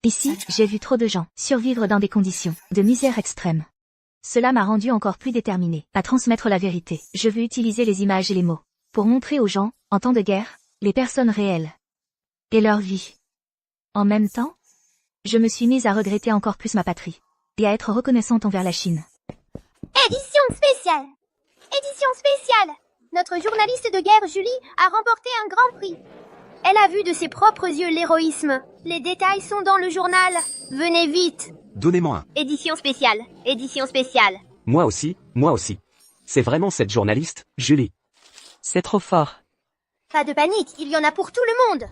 Ici, j'ai vu trop de gens survivre dans des conditions de misère extrême. Cela m'a rendu encore plus déterminée à transmettre la vérité. Je veux utiliser les images et les mots pour montrer aux gens, en temps de guerre, les personnes réelles et leur vie. En même temps, je me suis mise à regretter encore plus ma patrie et à être reconnaissante envers la Chine. Édition spéciale. Édition spéciale. Notre journaliste de guerre Julie a remporté un grand prix. Elle a vu de ses propres yeux l'héroïsme. Les détails sont dans le journal. Venez vite. Donnez-moi un. Édition spéciale. Édition spéciale. Moi aussi. C'est vraiment cette journaliste, Julie. C'est trop fort. Pas de panique, il y en a pour tout le monde.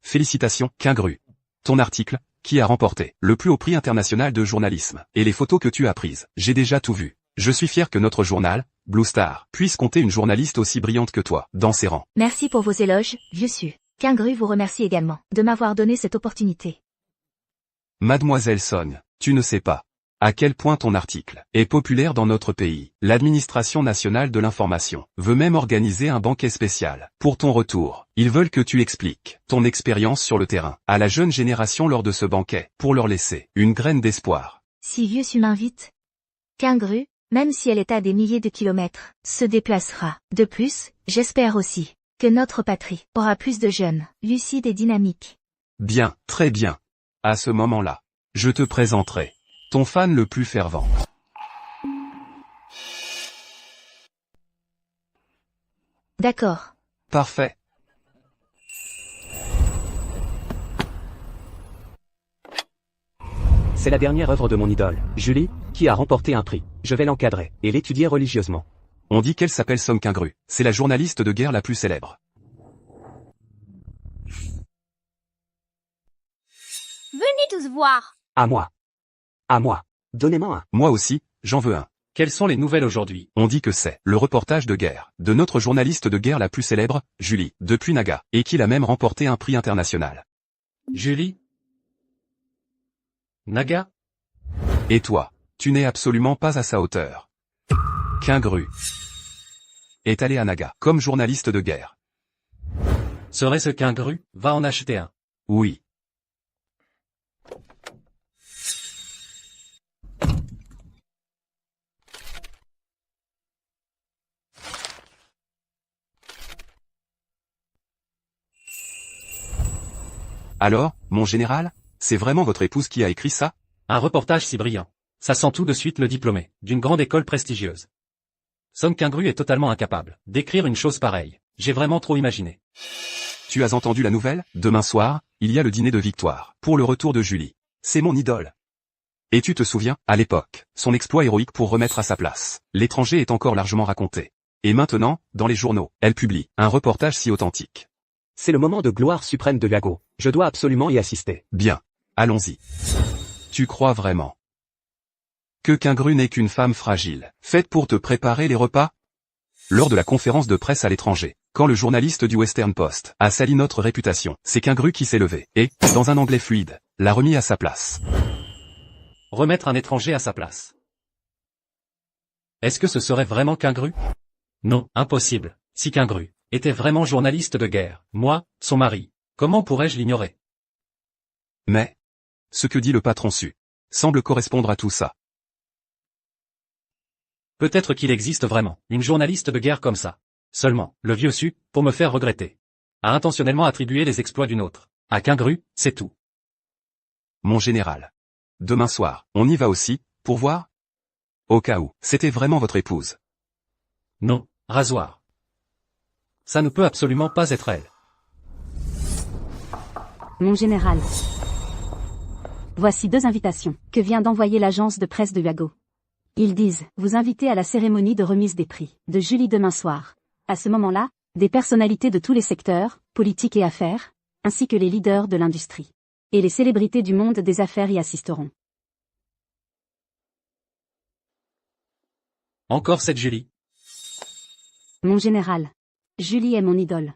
Félicitations, Kingru. Ton article, qui a remporté le plus haut prix international de journalisme, et les photos que tu as prises, j'ai déjà tout vu. Je suis fier que notre journal, Blue Star, puisse compter une journaliste aussi brillante que toi, dans ses rangs. Merci pour vos éloges, vieux Su. Kingru vous remercie également de m'avoir donné cette opportunité. Mademoiselle Son, tu ne sais pas. à quel point ton article est populaire dans notre pays. L'administration nationale de l'information veut même organiser un banquet spécial. Pour ton retour, ils veulent que tu expliques ton expérience sur le terrain à la jeune génération lors de ce banquet, pour leur laisser une graine d'espoir. Si vieux su m'invite, Kingru, même si elle est à des milliers de kilomètres, se déplacera. De plus, j'espère aussi que notre patrie aura plus de jeunes, lucides et dynamiques. Bien, très bien. À ce moment-là, je te présenterai ton fan le plus fervent. D'accord. Parfait. C'est la dernière œuvre de mon idole, Julie, qui a remporté un prix. Je vais l'encadrer et l'étudier religieusement. On dit qu'elle s'appelle Song Kingru. C'est la journaliste de guerre la plus célèbre. Venez tous voir. À moi. À moi. Donnez-moi un. Moi aussi, j'en veux un. Quelles sont les nouvelles aujourd'hui? On dit que c'est le reportage de guerre de notre journaliste de guerre la plus célèbre, Julie, depuis Naga, et qu'il a même remporté un prix international. Julie? Naga? Et toi, tu n'es absolument pas à sa hauteur. Kingru est allé à Naga comme journaliste de guerre. Serait-ce Kingru? Va en acheter un. Oui. Alors, mon général, c'est vraiment votre épouse qui a écrit ça? Un reportage si brillant. Ça sent tout de suite le diplômé, d'une grande école prestigieuse. Song Kingru est totalement incapable d'écrire une chose pareille. J'ai vraiment trop imaginé. Tu as entendu la nouvelle? Demain soir, il y a le dîner de victoire, pour le retour de Julie. C'est mon idole. Et tu te souviens, à l'époque, son exploit héroïque pour remettre à sa place l'étranger est encore largement raconté. Et maintenant, dans les journaux, elle publie un reportage si authentique. C'est le moment de gloire suprême de Yago. Je dois absolument y assister. Bien. Allons-y. Tu crois vraiment que Kingru n'est qu'une femme fragile, faite pour te préparer les repas? Lors de la conférence de presse à l'étranger, quand le journaliste du Western Post a sali notre réputation, c'est Kingru qui s'est levé, et, dans un anglais fluide, l'a remis à sa place. Remettre un étranger à sa place. Est-ce que ce serait vraiment Kingru? Non, impossible. Si Kingru était vraiment journaliste de guerre, moi, son mari, comment pourrais-je l'ignorer? Mais, ce que dit le patron Su semble correspondre à tout ça. Peut-être qu'il existe vraiment une journaliste de guerre comme ça. Seulement, le vieux Su, pour me faire regretter, a intentionnellement attribué les exploits d'une autre. À Kingru, c'est tout. Mon général. Demain soir, on y va aussi, pour voir? Au cas où, c'était vraiment votre épouse. Non, rasoir. Ça ne peut absolument pas être elle. Mon général. Voici 2 invitations que vient d'envoyer l'agence de presse de Yago. Ils disent, vous inviter à la cérémonie de remise des prix de Julie demain soir. À ce moment-là, des personnalités de tous les secteurs, politiques et affaires, ainsi que les leaders de l'industrie. Et les célébrités du monde des affaires y assisteront. Encore cette Julie. Mon général. Julie est mon idole.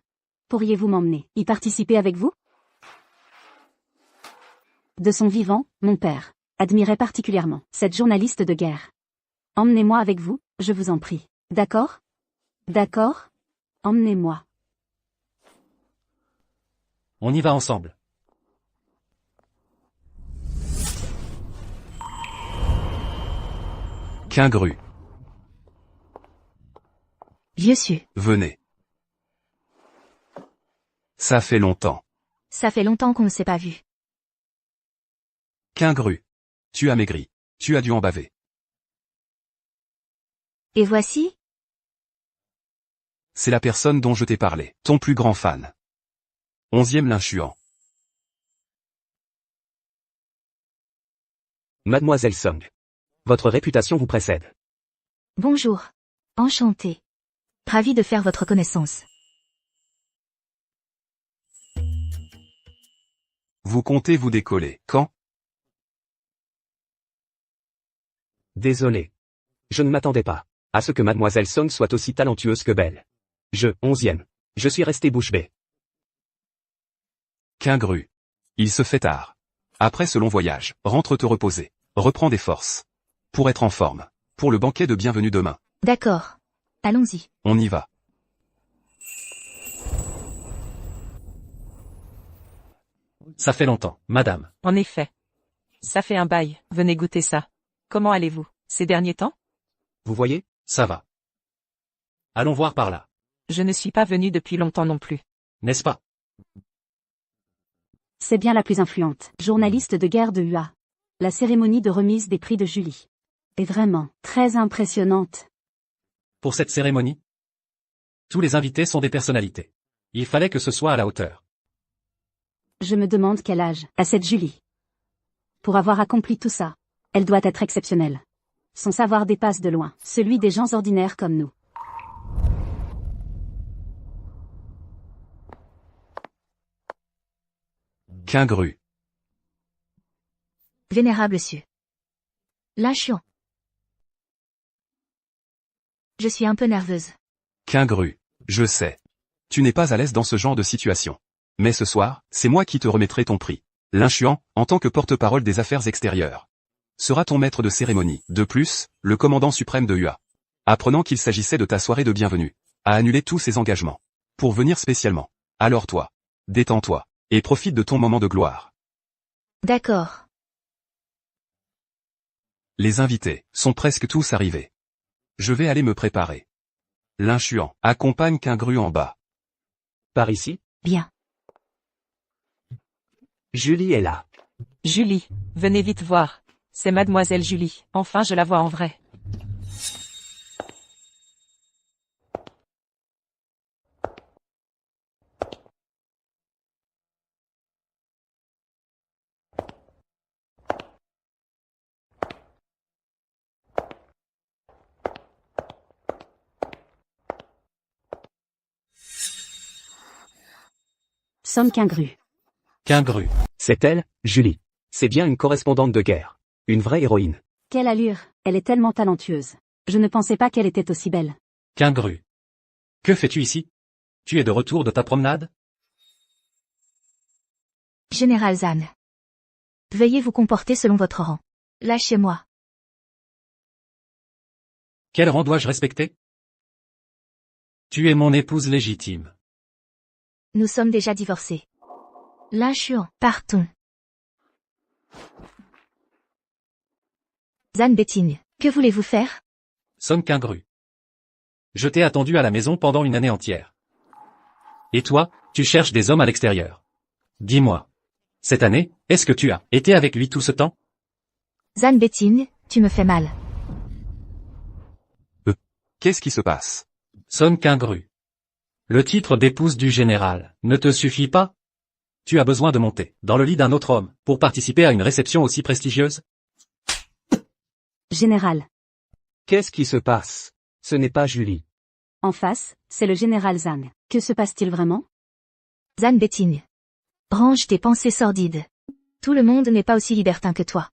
Pourriez-vous m'emmener y participer avec vous? De son vivant, mon père admirait particulièrement cette journaliste de guerre. Emmenez-moi avec vous, je vous en prie. D'accord? D'accord? Emmenez-moi. On y va ensemble. Kingru. Vieux Su. Venez. Ça fait longtemps. Ça fait longtemps qu'on ne s'est pas vu. Kingru. Tu as maigri. Tu as dû en baver. Et voici? C'est la personne dont je t'ai parlé, ton plus grand fan. 11e Linchuan. Mademoiselle Song. Votre réputation vous précède. Bonjour. Enchanté. Ravi de faire votre connaissance. Vous comptez vous décoller, quand? Désolé. Je ne m'attendais pas à ce que Mademoiselle Song soit aussi talentueuse que belle. 11e. Je suis resté bouche bée. Kingru. Il se fait tard. Après ce long voyage, rentre te reposer. Reprends des forces. pour être en forme. Pour le banquet de bienvenue demain. D'accord. Allons-y. On y va. Ça fait longtemps, madame. En effet. Ça fait un bail, venez goûter ça. Comment allez-vous, ces derniers temps? Vous voyez? Ça va. Allons voir par là. Je ne suis pas venue depuis longtemps non plus. N'est-ce pas? C'est bien la plus influente. Journaliste de guerre de UA. La cérémonie de remise des prix de Julie est vraiment très impressionnante. Pour cette cérémonie, tous les invités sont des personnalités. Il fallait que ce soit à la hauteur. Je me demande quel âge a cette Julie. Pour avoir accompli tout ça, elle doit être exceptionnelle. Son savoir dépasse de loin celui des gens ordinaires comme nous. Quingru. Vénérable cieux. Lâchion. Je suis un peu nerveuse. Quingru. Je sais. Tu n'es pas à l'aise dans ce genre de situation. Mais ce soir, c'est moi qui te remettrai ton prix. L'inchuan, en tant que porte-parole des affaires extérieures, sera ton maître de cérémonie. De plus, le commandant suprême de UA, apprenant qu'il s'agissait de ta soirée de bienvenue, a annulé tous ses engagements pour venir spécialement. Alors toi, détends-toi et profite de ton moment de gloire. D'accord. Les invités sont presque tous arrivés. Je vais aller me préparer. L'inchuan accompagne Quingru en bas. Par ici? Bien. Julie est là. Julie, venez vite voir. C'est mademoiselle Julie, enfin je la vois en vrai. Somme Quingru. Quingru. C'est elle, Julie. C'est bien une correspondante de guerre. Une vraie héroïne. Quelle allure, elle est tellement talentueuse. Je ne pensais pas qu'elle était aussi belle. Quingru. Que fais-tu ici? Tu es de retour de ta promenade? Général Zan. Veuillez vous comporter selon votre rang. Lâchez-moi. Quel rang dois-je respecter? Tu es mon épouse légitime. Nous sommes déjà divorcés. Lâchion, partons. Zan Betigne, que voulez-vous faire? Somme Quingru. Je t'ai attendu à la maison pendant une année entière. Et toi, tu cherches des hommes à l'extérieur. Dis-moi. Cette année, est-ce que tu as été avec lui tout ce temps? Zan Betigne, tu me fais mal. Qu'est-ce qui se passe? Somme Quingru. Le titre d'épouse du général ne te suffit pas? Tu as besoin de monter dans le lit d'un autre homme pour participer à une réception aussi prestigieuse? Général. Qu'est-ce qui se passe? Ce n'est pas Julie. En face, c'est le général Zhang. Que se passe-t-il vraiment? Zan Betigne. Range tes pensées sordides. Tout le monde n'est pas aussi libertin que toi.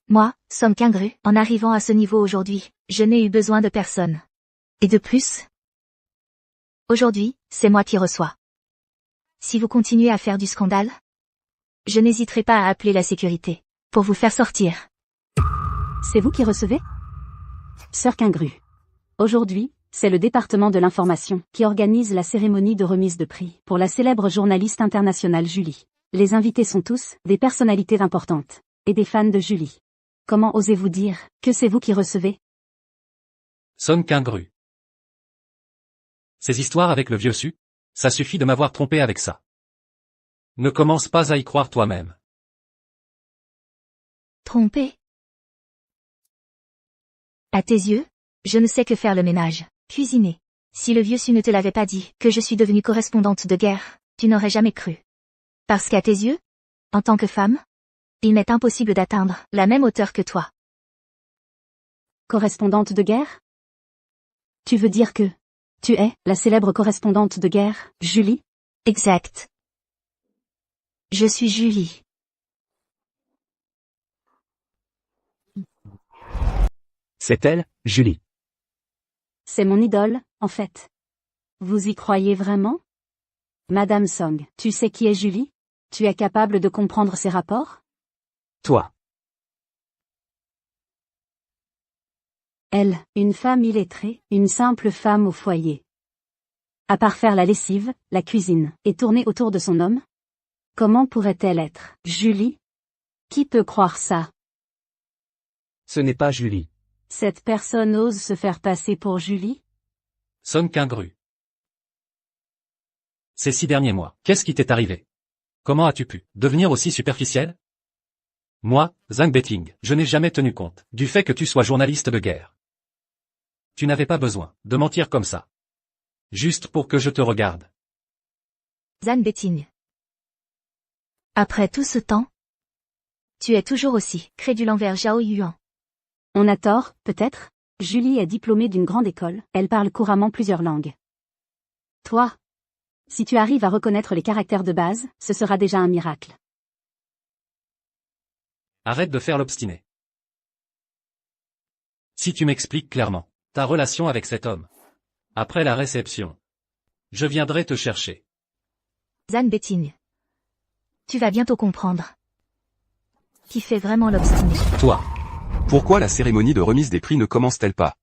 Moi, Somme Quingru, en arrivant à ce niveau aujourd'hui, je n'ai eu besoin de personne. Et de plus, aujourd'hui, c'est moi qui reçois. Si vous continuez à faire du scandale, je n'hésiterai pas à appeler la sécurité pour vous faire sortir. C'est vous qui recevez? Sœur Quingru. Aujourd'hui, c'est le département de l'information qui organise la cérémonie de remise de prix pour la célèbre journaliste internationale Julie. Les invités sont tous des personnalités importantes et des fans de Julie. Comment osez-vous dire que c'est vous qui recevez? Somme Quingru. Ces histoires avec le vieux Su, ça suffit de m'avoir trompé avec ça. Ne commence pas à y croire toi-même. Trompé? À tes yeux, je ne sais que faire le ménage, cuisiner. Si le vieux Su ne te l'avait pas dit que je suis devenue correspondante de guerre, tu n'aurais jamais cru. Parce qu'à tes yeux, en tant que femme, il m'est impossible d'atteindre la même hauteur que toi. Correspondante de guerre? Tu veux dire que tu es la célèbre correspondante de guerre, Julie? Exact. Je suis Julie. C'est elle, Julie. C'est mon idole, en fait. Vous y croyez vraiment? Madame Song, tu sais qui est Julie? Tu es capable de comprendre ses rapports? Toi. Elle, une femme illettrée, une simple femme au foyer. À part faire la lessive, la cuisine, et tourner autour de son homme? Comment pourrait-elle être Julie? Qui peut croire ça? Ce n'est pas Julie. Cette personne ose se faire passer pour Julie? Son Kingru. Ces 6 derniers mois, qu'est-ce qui t'est arrivé? Comment as-tu pu devenir aussi superficiel? Moi, Zhang Beting, je n'ai jamais tenu compte du fait que tu sois journaliste de guerre. Tu n'avais pas besoin de mentir comme ça. Juste pour que je te regarde. Zhan Beting. Après tout ce temps, tu es toujours aussi crédule envers Zhao Yuan. On a tort, peut-être? Julie est diplômée d'une grande école, elle parle couramment plusieurs langues. Toi? Si tu arrives à reconnaître les caractères de base, ce sera déjà un miracle. Arrête de faire l'obstiné. Si tu m'expliques clairement ta relation avec cet homme, après la réception, je viendrai te chercher. Zhan Beting. Tu vas bientôt comprendre. Qui fait vraiment l'obstiné? Toi. Pourquoi la cérémonie de remise des prix ne commence-t-elle pas?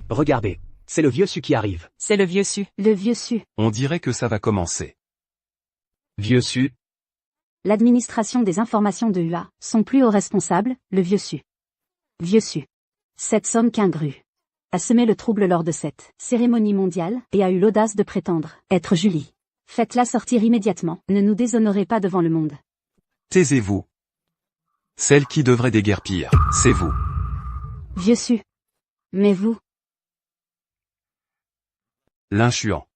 Regardez, c'est le vieux Su qui arrive. C'est le vieux Su. Le vieux Su. On dirait que ça va commencer. Vieux Su, L'administration des informations de UA, son plus haut responsable, le vieux Su. Vieux Su. Cette somme qu'Ingru a semé le trouble lors de cette cérémonie mondiale et a eu l'audace de prétendre être Julie. Faites-la sortir immédiatement, ne nous déshonorez pas devant le monde. Taisez-vous. Celle qui devrait déguerpir, c'est vous. Vieux Su. Mais vous, L'inchuant.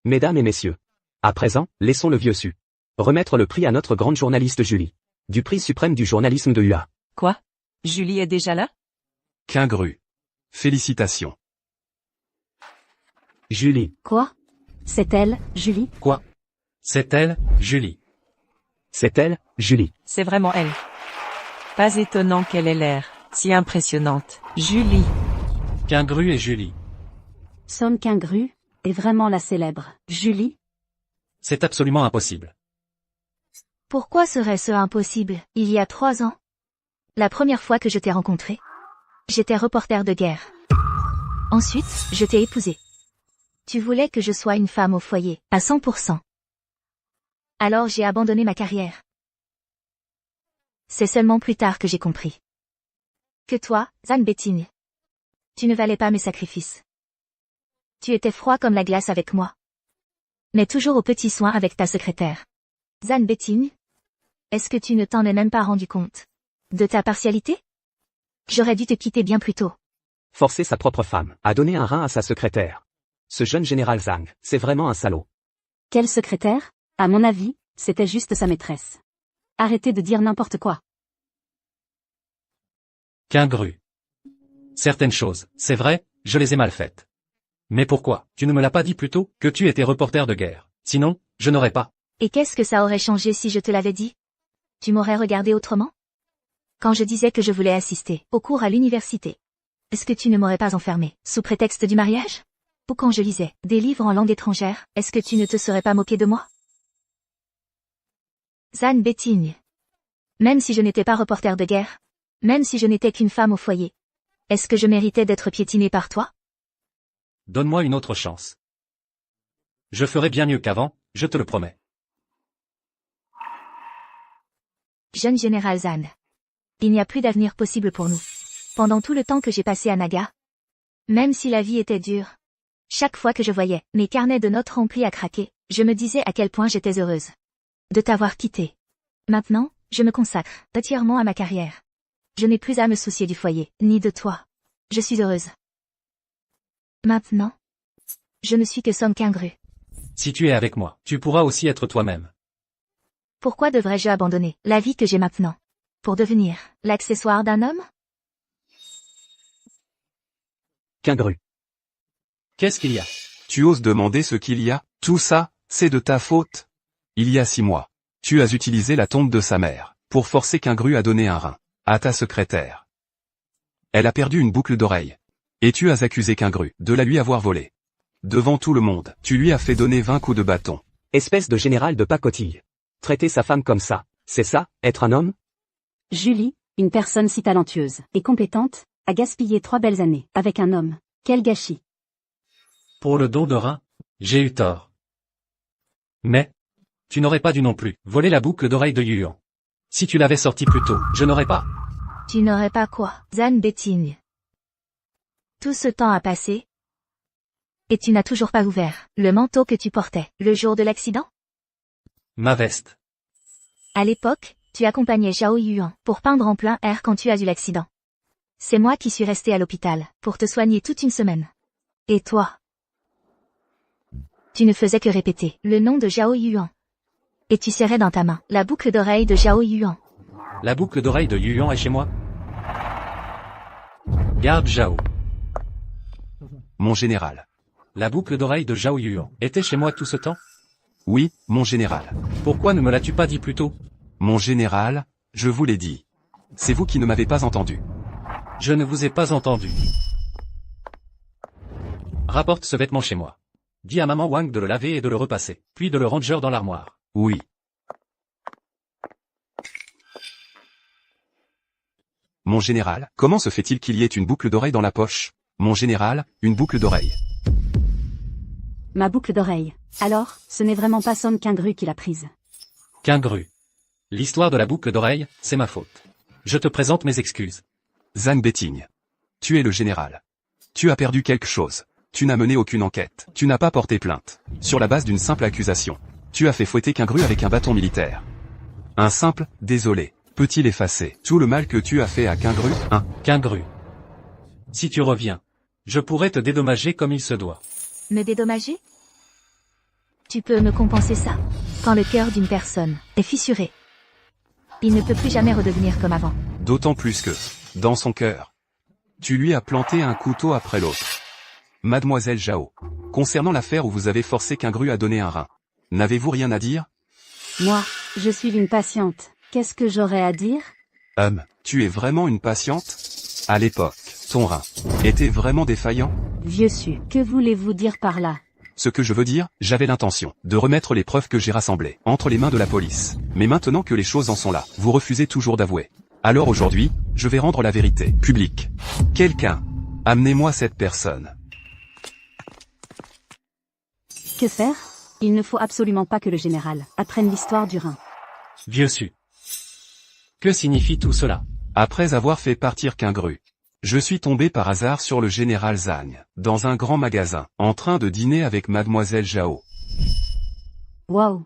mesdames et messieurs. À présent, laissons le vieux Su remettre le prix à notre grande journaliste Julie. Du prix suprême du journalisme de UA. Quoi? Julie est déjà là? Kingru. Félicitations. Julie, quoi? C'est elle, Julie? Quoi? C'est elle, Julie. c'est elle, Julie. C'est vraiment elle. Pas étonnant qu'elle ait l'air si impressionnante. Julie. Kingru et Julie. Son Kingru est vraiment la célèbre Julie? C'est absolument impossible. Pourquoi serait-ce impossible? Il y a 3 ans, la première fois que je t'ai rencontré, j'étais reporter de guerre. Ensuite, je t'ai épousé. Tu voulais que je sois une femme au foyer, à 100%. Alors j'ai abandonné ma carrière. C'est seulement plus tard que j'ai compris que toi, Zhan Beting, tu ne valais pas mes sacrifices. Tu étais froid comme la glace avec moi, mais toujours aux petits soins avec ta secrétaire. Zhan Beting, est-ce que tu ne t'en es même pas rendu compte de ta partialité? J'aurais dû te quitter bien plus tôt. Forcer sa propre femme à donner un rein à sa secrétaire. Ce jeune général Zhang, c'est vraiment un salaud. Quelle secrétaire? À mon avis, c'était juste sa maîtresse. Arrêtez de dire n'importe quoi. Kingru. Certaines choses, c'est vrai, je les ai mal faites. Mais pourquoi, tu ne me l'as pas dit plus tôt, que tu étais reporter de guerre? Sinon, je n'aurais pas. Et qu'est-ce que ça aurait changé si je te l'avais dit? Tu m'aurais regardé autrement? Quand je disais que je voulais assister au cours à l'université, est-ce que tu ne m'aurais pas enfermé, sous prétexte du mariage? Ou quand je lisais des livres en langue étrangère, est-ce que tu ne te serais pas moqué de moi? Zhan Beting. Même si je n'étais pas reporter de guerre, même si je n'étais qu'une femme au foyer, est-ce que je méritais d'être piétinée par toi? Donne-moi une autre chance. Je ferai bien mieux qu'avant, je te le promets. Jeune général Zhan. Il n'y a plus d'avenir possible pour nous. Pendant tout le temps que j'ai passé à Naga, même si la vie était dure, chaque fois que je voyais mes carnets de notes remplis à craquer, je me disais à quel point j'étais heureuse de t'avoir quitté. Maintenant, je me consacre entièrement à ma carrière. Je n'ai plus à me soucier du foyer, ni de toi. Je suis heureuse. Maintenant, je ne suis que Son Kingru. Si tu es avec moi, tu pourras aussi être toi-même. Pourquoi devrais-je abandonner la vie que j'ai maintenant pour devenir l'accessoire d'un homme? Kingru. Qu'est-ce qu'il y a? Tu oses demander ce qu'il y a? Tout ça, c'est de ta faute. Il y a 6 mois, tu as utilisé la tombe de sa mère pour forcer Kingru à donner un rein à ta secrétaire. Elle a perdu une boucle d'oreille. Et tu as accusé Kingru de la lui avoir volée. Devant tout le monde, tu lui as fait donner 20 coups de bâton. Espèce de général de pacotille. Traiter sa femme comme ça, c'est ça, être un homme? Julie, Une personne si talentueuse et compétente a gaspillé 3 belles années avec un homme. Quel gâchis. Pour le don de rein, j'ai eu tort. Mais, tu n'aurais pas dû non plus voler la boucle d'oreille de Yuan. Si tu l'avais sortie plus tôt, je n'aurais pas. Tu n'aurais pas quoi, Zan Betting. Tout ce temps a passé. Et tu n'as toujours pas ouvert le manteau que tu portais le jour de l'accident? Ma veste. À l'époque, tu accompagnais Zhao Yuan pour peindre en plein air quand tu as eu l'accident. C'est moi qui suis resté à l'hôpital pour te soigner toute une semaine. Et toi? Tu ne faisais que répéter le nom de Zhao Yuan. Et tu serrais dans ta main la boucle d'oreille de Zhao Yuan. La boucle d'oreille de Yuan est chez moi. Garde Zhao. Mon général. La boucle d'oreille de Zhao Yuan était chez moi tout ce temps? Oui, mon général. Pourquoi ne me l'as-tu pas dit plus tôt? Mon général, je vous l'ai dit. C'est vous qui ne m'avez pas entendu. Je ne vous ai pas entendu. Rapporte ce vêtement chez moi. Dis à maman Wang de le laver et de le repasser, puis de le ranger dans l'armoire. Oui. Mon général, comment se fait-il qu'il y ait une boucle d'oreille dans la poche? Mon général, une boucle d'oreille. Ma boucle d'oreille. Alors, ce n'est vraiment pas Song Qingru qui l'a prise. Qingru. L'histoire de la boucle d'oreille, c'est ma faute. Je te présente mes excuses. Zhang Beting. Tu es le général. Tu as perdu quelque chose. Tu n'as mené aucune enquête. Tu n'as pas porté plainte. Sur la base d'une simple accusation. Tu as fait fouetter Qingru avec un bâton militaire. Un simple « désolé » peut-il effacer tout le mal que tu as fait à Qingru, hein? Qingru. Si tu reviens, je pourrais te dédommager comme il se doit. Me dédommager? Tu peux me compenser ça. Quand le cœur d'une personne est fissuré, il ne peut plus jamais redevenir comme avant. D'autant plus que, dans son cœur, tu lui as planté un couteau après l'autre. Mademoiselle Zhao, concernant l'affaire où vous avez forcé Qingru à donner un rein, n'avez-vous rien à dire? Moi, je suis une patiente. Qu'est-ce que j'aurais à dire? Tu es vraiment une patiente? À l'époque, ton rein était vraiment défaillant? Vieux su, que voulez-vous dire par là? Ce que je veux dire, j'avais l'intention de remettre les preuves que j'ai rassemblées entre les mains de la police. Mais maintenant que les choses en sont là, vous refusez toujours d'avouer. Alors aujourd'hui, je vais rendre la vérité publique. Quelqu'un, amenez-moi cette personne. Que faire? Il ne faut absolument pas que le général apprenne l'histoire du rein. Vieux su. Que signifie tout cela? Après avoir fait partir Qingru, je suis tombé par hasard sur le général Zhang, dans un grand magasin, en train de dîner avec mademoiselle Zhao. Waouh!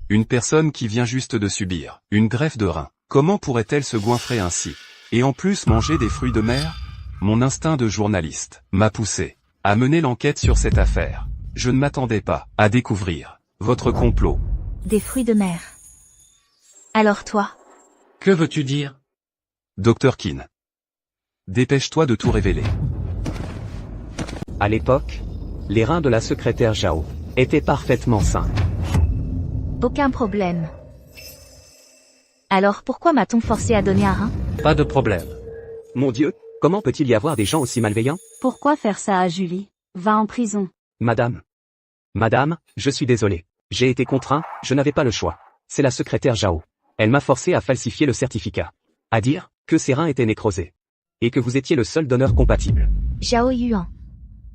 Une personne qui vient juste de subir une greffe de rein, comment pourrait-elle se goinfrer ainsi? Et en plus manger des fruits de mer? Mon instinct de journaliste m'a poussé à mener l'enquête sur cette affaire. Je ne m'attendais pas à découvrir votre complot. Des fruits de mer. Alors toi? Que veux-tu dire? Dr. Qin. Dépêche-toi de tout révéler. À l'époque, les reins de la secrétaire Zhao étaient parfaitement sains. Aucun problème. Alors pourquoi m'a-t-on forcé à donner un rein? Pas de problème. Mon Dieu, comment peut-il y avoir des gens aussi malveillants? Pourquoi faire ça à Julie? Va en prison. Madame, je suis désolé. J'ai été contraint, je n'avais pas le choix. C'est la secrétaire Zhao. Elle m'a forcé à falsifier le certificat. À dire que ses reins étaient nécrosés. Et que vous étiez le seul donneur compatible. Zhao Yuan.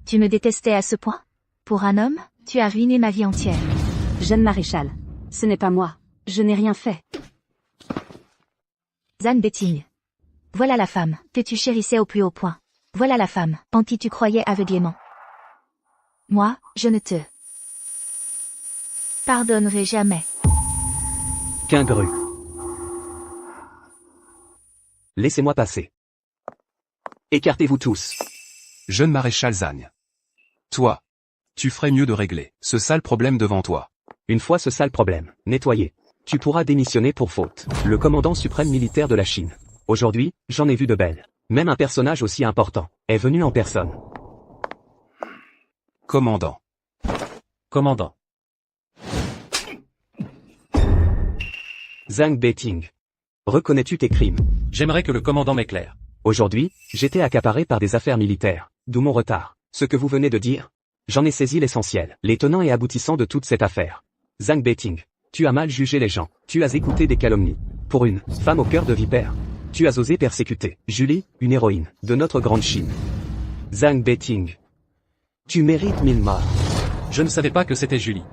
Tu me détestais à ce point? Pour un homme, tu as ruiné ma vie entière. Jeune maréchal. Ce n'est pas moi. Je n'ai rien fait. Zhan Betting. Voilà la femme que tu chérissais au plus haut point. Voilà la femme en qui tu croyais aveuglément. Moi, je ne te pardonnerai jamais. Qingru. Laissez-moi passer. Écartez-vous tous. Jeune maréchal Zhang. Toi, tu ferais mieux de régler ce sale problème devant toi. Une fois ce sale problème nettoyé, tu pourras démissionner pour faute. Le commandant suprême militaire de la Chine. Aujourd'hui, j'en ai vu de belles. Même un personnage aussi important est venu en personne. Commandant. Commandant. Zhang Beting. Reconnais-tu tes crimes? J'aimerais que le commandant m'éclaire. Aujourd'hui, j'étais accaparé par des affaires militaires, d'où mon retard. Ce que vous venez de dire? J'en ai saisi l'essentiel. Les tenants et aboutissants de toute cette affaire. Zhang Beting. Tu as mal jugé les gens. Tu as écouté des calomnies. Pour une femme au cœur de vipère. Tu as osé persécuter Julie, une héroïne de notre grande Chine. Zhang Beting. Tu mérites 1000 morts. Je ne savais pas que c'était Julie.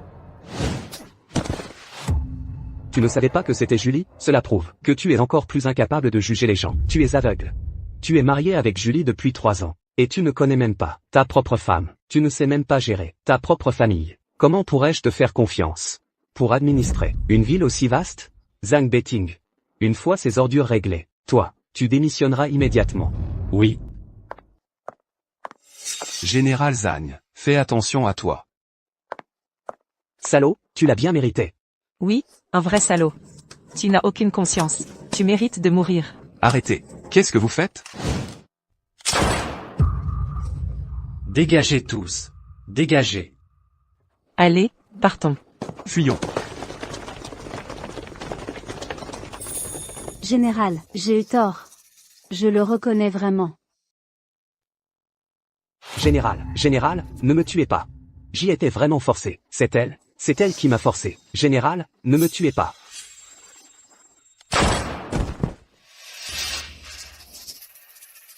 Tu ne savais pas que c'était Julie? Cela prouve que tu es encore plus incapable de juger les gens. Tu es aveugle. Tu es marié avec Julie depuis 3 ans. Et tu ne connais même pas ta propre femme. Tu ne sais même pas gérer ta propre famille. Comment pourrais-je te faire confiance pour administrer une ville aussi vaste? Zhang Beting. Une fois ces ordures réglées, toi, tu démissionneras immédiatement. Oui. Général Zhang, fais attention à toi. Salaud, tu l'as bien mérité. Oui, un vrai salaud. Tu n'as aucune conscience. Tu mérites de mourir. Arrêtez. Qu'est-ce que vous faites? Dégagez tous. Dégagez. Allez, partons. Fuyons. Général, j'ai eu tort. Je le reconnais vraiment. Général, ne me tuez pas. J'y étais vraiment forcé. C'est elle qui m'a forcé. Général, ne me tuez pas.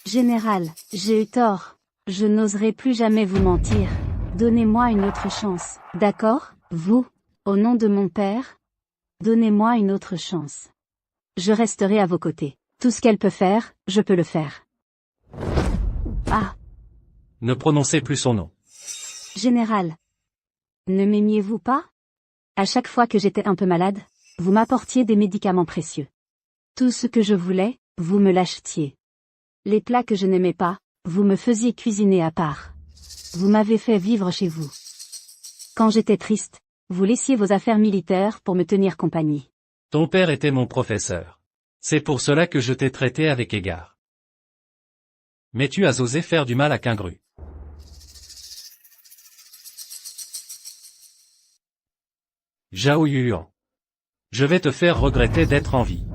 Général, j'ai eu tort. Je n'oserai plus jamais vous mentir. Donnez-moi une autre chance. D'accord, vous, au nom de mon père? Donnez-moi une autre chance. Je resterai à vos côtés. Tout ce qu'elle peut faire, je peux le faire. Ah, Ne prononcez plus son nom. Général. Ne m'aimiez-vous pas? À chaque fois que j'étais un peu malade, vous m'apportiez des médicaments précieux. Tout ce que je voulais, vous me l'achetiez. Les plats que je n'aimais pas, vous me faisiez cuisiner à part. Vous m'avez fait vivre chez vous. Quand j'étais triste, vous laissiez vos affaires militaires pour me tenir compagnie. Ton père était mon professeur. C'est pour cela que je t'ai traité avec égard. Mais tu as osé faire du mal à Qingru. Zhao Yuan. Je vais te faire regretter d'être en vie.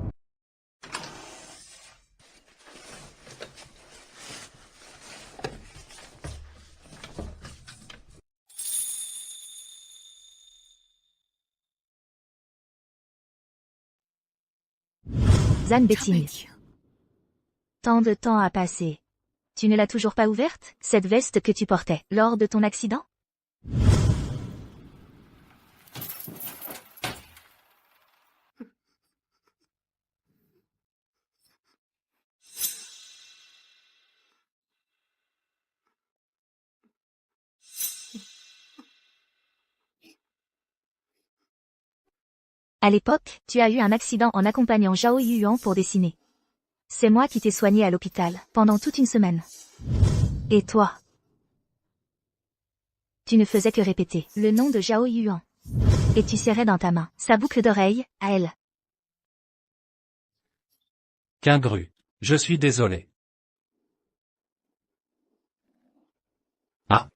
Zhang Beting. Tant de temps a passé. Tu ne l'as toujours pas ouverte, cette veste que tu portais, lors de ton accident? À l'époque, tu as eu un accident en accompagnant Zhao Yuan pour dessiner. C'est moi qui t'ai soigné à l'hôpital, pendant toute une semaine. Et toi? Tu ne faisais que répéter le nom de Zhao Yuan. Et tu serrais dans ta main sa boucle d'oreille, à elle. Qingru. Je suis désolé. Ah.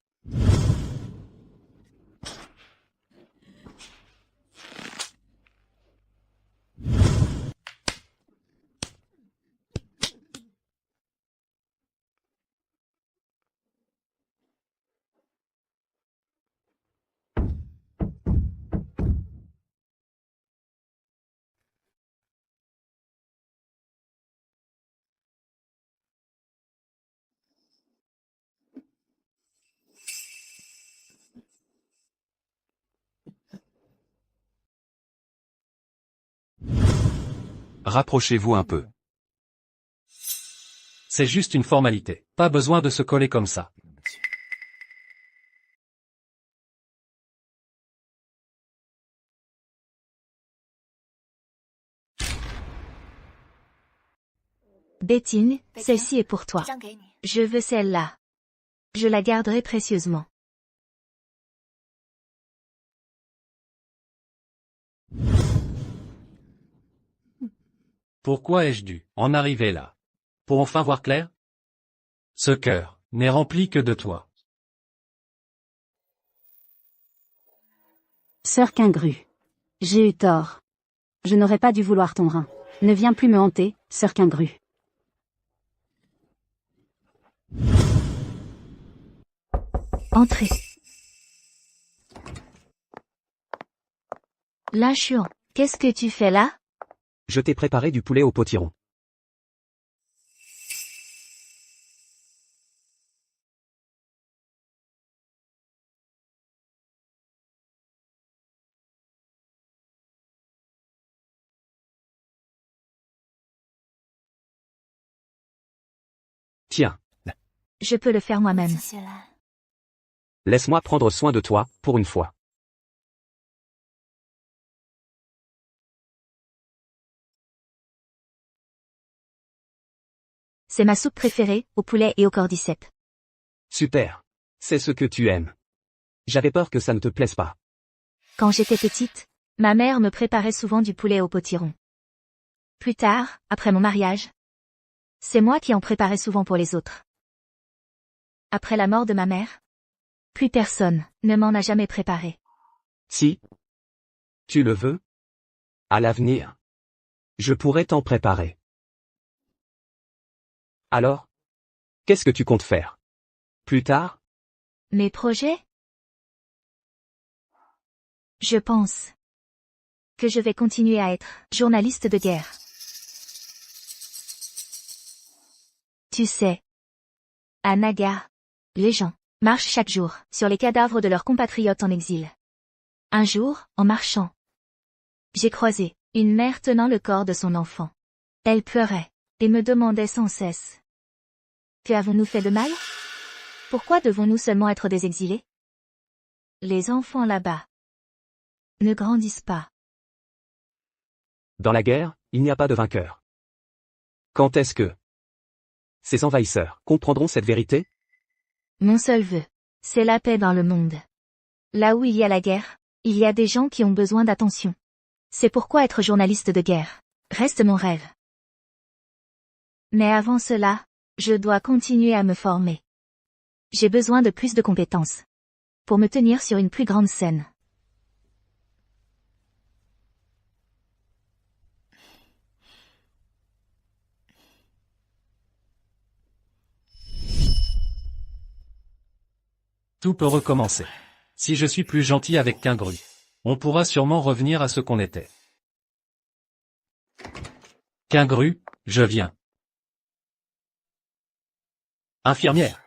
Rapprochez-vous un peu. C'est juste une formalité. Pas besoin de se coller comme ça. Beting, celle-ci est pour toi. Je veux celle-là. Je la garderai précieusement. Pourquoi ai-je dû en arriver là? Pour enfin voir clair? Ce cœur n'est rempli que de toi. Sœur Qingru. J'ai eu tort. Je n'aurais pas dû vouloir ton rein. Ne viens plus me hanter, sœur Qingru. Entrez. Lynchuan, qu'est-ce que tu fais là? Je t'ai préparé du poulet au potiron. Tiens, Je peux le faire moi-même. laisse-moi prendre soin de toi, pour une fois. C'est ma soupe préférée, au poulet et au cordyceps. Super. C'est ce que tu aimes. J'avais peur que ça ne te plaise pas. Quand j'étais petite, ma mère me préparait souvent du poulet au potiron. Plus tard, après mon mariage, c'est moi qui en préparais souvent pour les autres. Après la mort de ma mère, plus personne ne m'en a jamais préparé. Si tu le veux, à l'avenir, je pourrais t'en préparer. Alors, qu'est-ce que tu comptes faire? Plus tard? Mes projets? Je pense que je vais continuer à être journaliste de guerre. Tu sais, à Naga, les gens marchent chaque jour sur les cadavres de leurs compatriotes en exil. Un jour, en marchant, j'ai croisé une mère tenant le corps de son enfant. Elle pleurait et me demandait sans cesse: que avons-nous fait de mal? Pourquoi devons-nous seulement être des exilés? Les enfants là-bas ne grandissent pas. Dans la guerre, il n'y a pas de vainqueur. Quand est-ce que ces envahisseurs comprendront cette vérité? Mon seul vœu, c'est la paix dans le monde. Là où il y a la guerre, il y a des gens qui ont besoin d'attention. C'est pourquoi être journaliste de guerre reste mon rêve. Mais avant cela, je dois continuer à me former. J'ai besoin de plus de compétences pour me tenir sur une plus grande scène. Tout peut recommencer. Si je suis plus gentil avec Quingru, on pourra sûrement revenir à ce qu'on était. Quingru, je viens. Infirmière.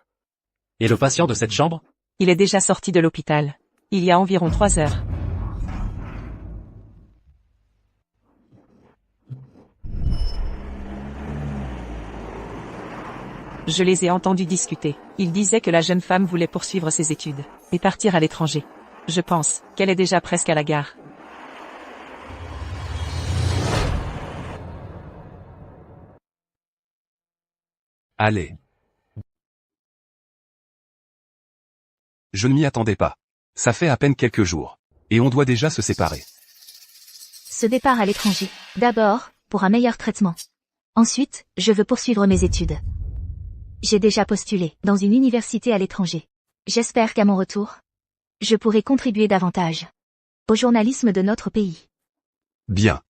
Et le patient de cette chambre? Il est déjà sorti de l'hôpital. Il y a environ 3 heures. Je les ai entendus discuter. Ils disaient que la jeune femme voulait poursuivre ses études et partir à l'étranger. Je pense qu'elle est déjà presque à la gare. Allez. Je ne m'y attendais pas. Ça fait à peine quelques jours. Et on doit déjà se séparer. Ce départ à l'étranger. D'abord, pour un meilleur traitement. Ensuite, je veux poursuivre mes études. J'ai déjà postulé dans une université à l'étranger. J'espère qu'à mon retour, je pourrai contribuer davantage au journalisme de notre pays. Bien.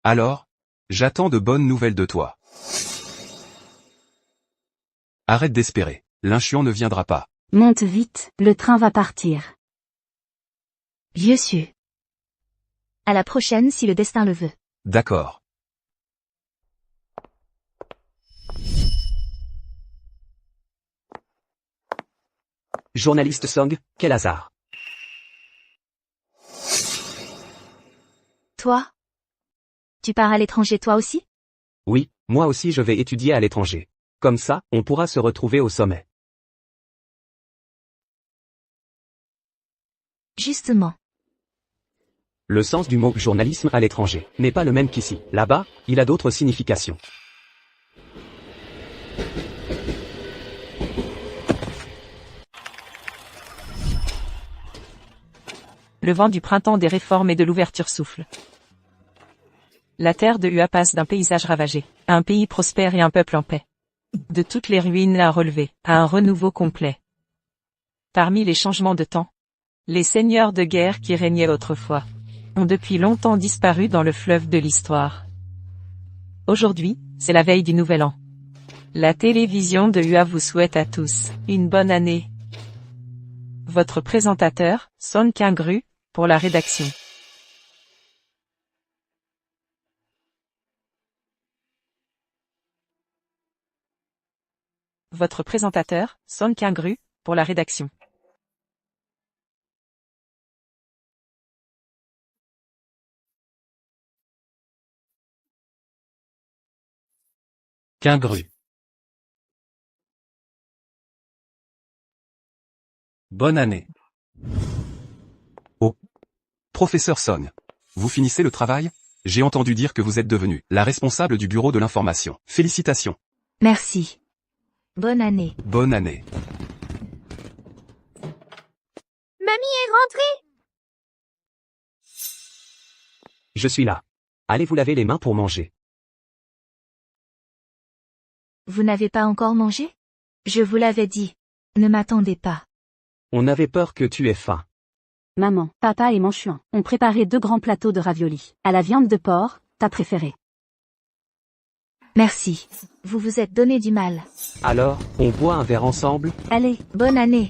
Alors, j'attends de bonnes nouvelles de toi. Arrête d'espérer. Lynchuan ne viendra pas. Monte vite, le train va partir. Vieux su. À la prochaine si le destin le veut. D'accord. Journaliste Song, quel hasard. Toi? Tu pars à l'étranger toi aussi? Oui, moi aussi je vais étudier à l'étranger. Comme ça, on pourra se retrouver au sommet. Justement. Le sens du mot journalisme à l'étranger n'est pas le même qu'ici. Là-bas, il a d'autres significations. Le vent du printemps des réformes et de l'ouverture souffle. La terre de Ua passe d'un paysage ravagé à un pays prospère et un peuple en paix. De toutes les ruines à relever, à un renouveau complet. Parmi les changements de temps, les seigneurs de guerre qui régnaient autrefois ont depuis longtemps disparu dans le fleuve de l'histoire. Aujourd'hui, c'est la veille du Nouvel An. La télévision de Ua vous souhaite à tous une bonne année. Votre présentateur, Son Kyung-ru, pour la rédaction. Votre présentateur, Son Kyung-ru, pour la rédaction. Kyung-ru. Bonne année. Professeur Son. Vous finissez le travail? J'ai entendu dire que vous êtes devenue la responsable du bureau de l'information. Félicitations. Merci. Bonne année. Bonne année. Mamie est rentrée. Je suis là. Allez vous laver les mains pour manger. Vous n'avez pas encore mangé? Je vous l'avais dit. Ne m'attendez pas. On avait peur que tu aies faim. Maman, papa et Manchuan ont préparé 2 grands plateaux de raviolis. À la viande de porc, ta préférée. Merci. Vous vous êtes donné du mal. Alors, on boit un verre ensemble? Allez, Bonne année.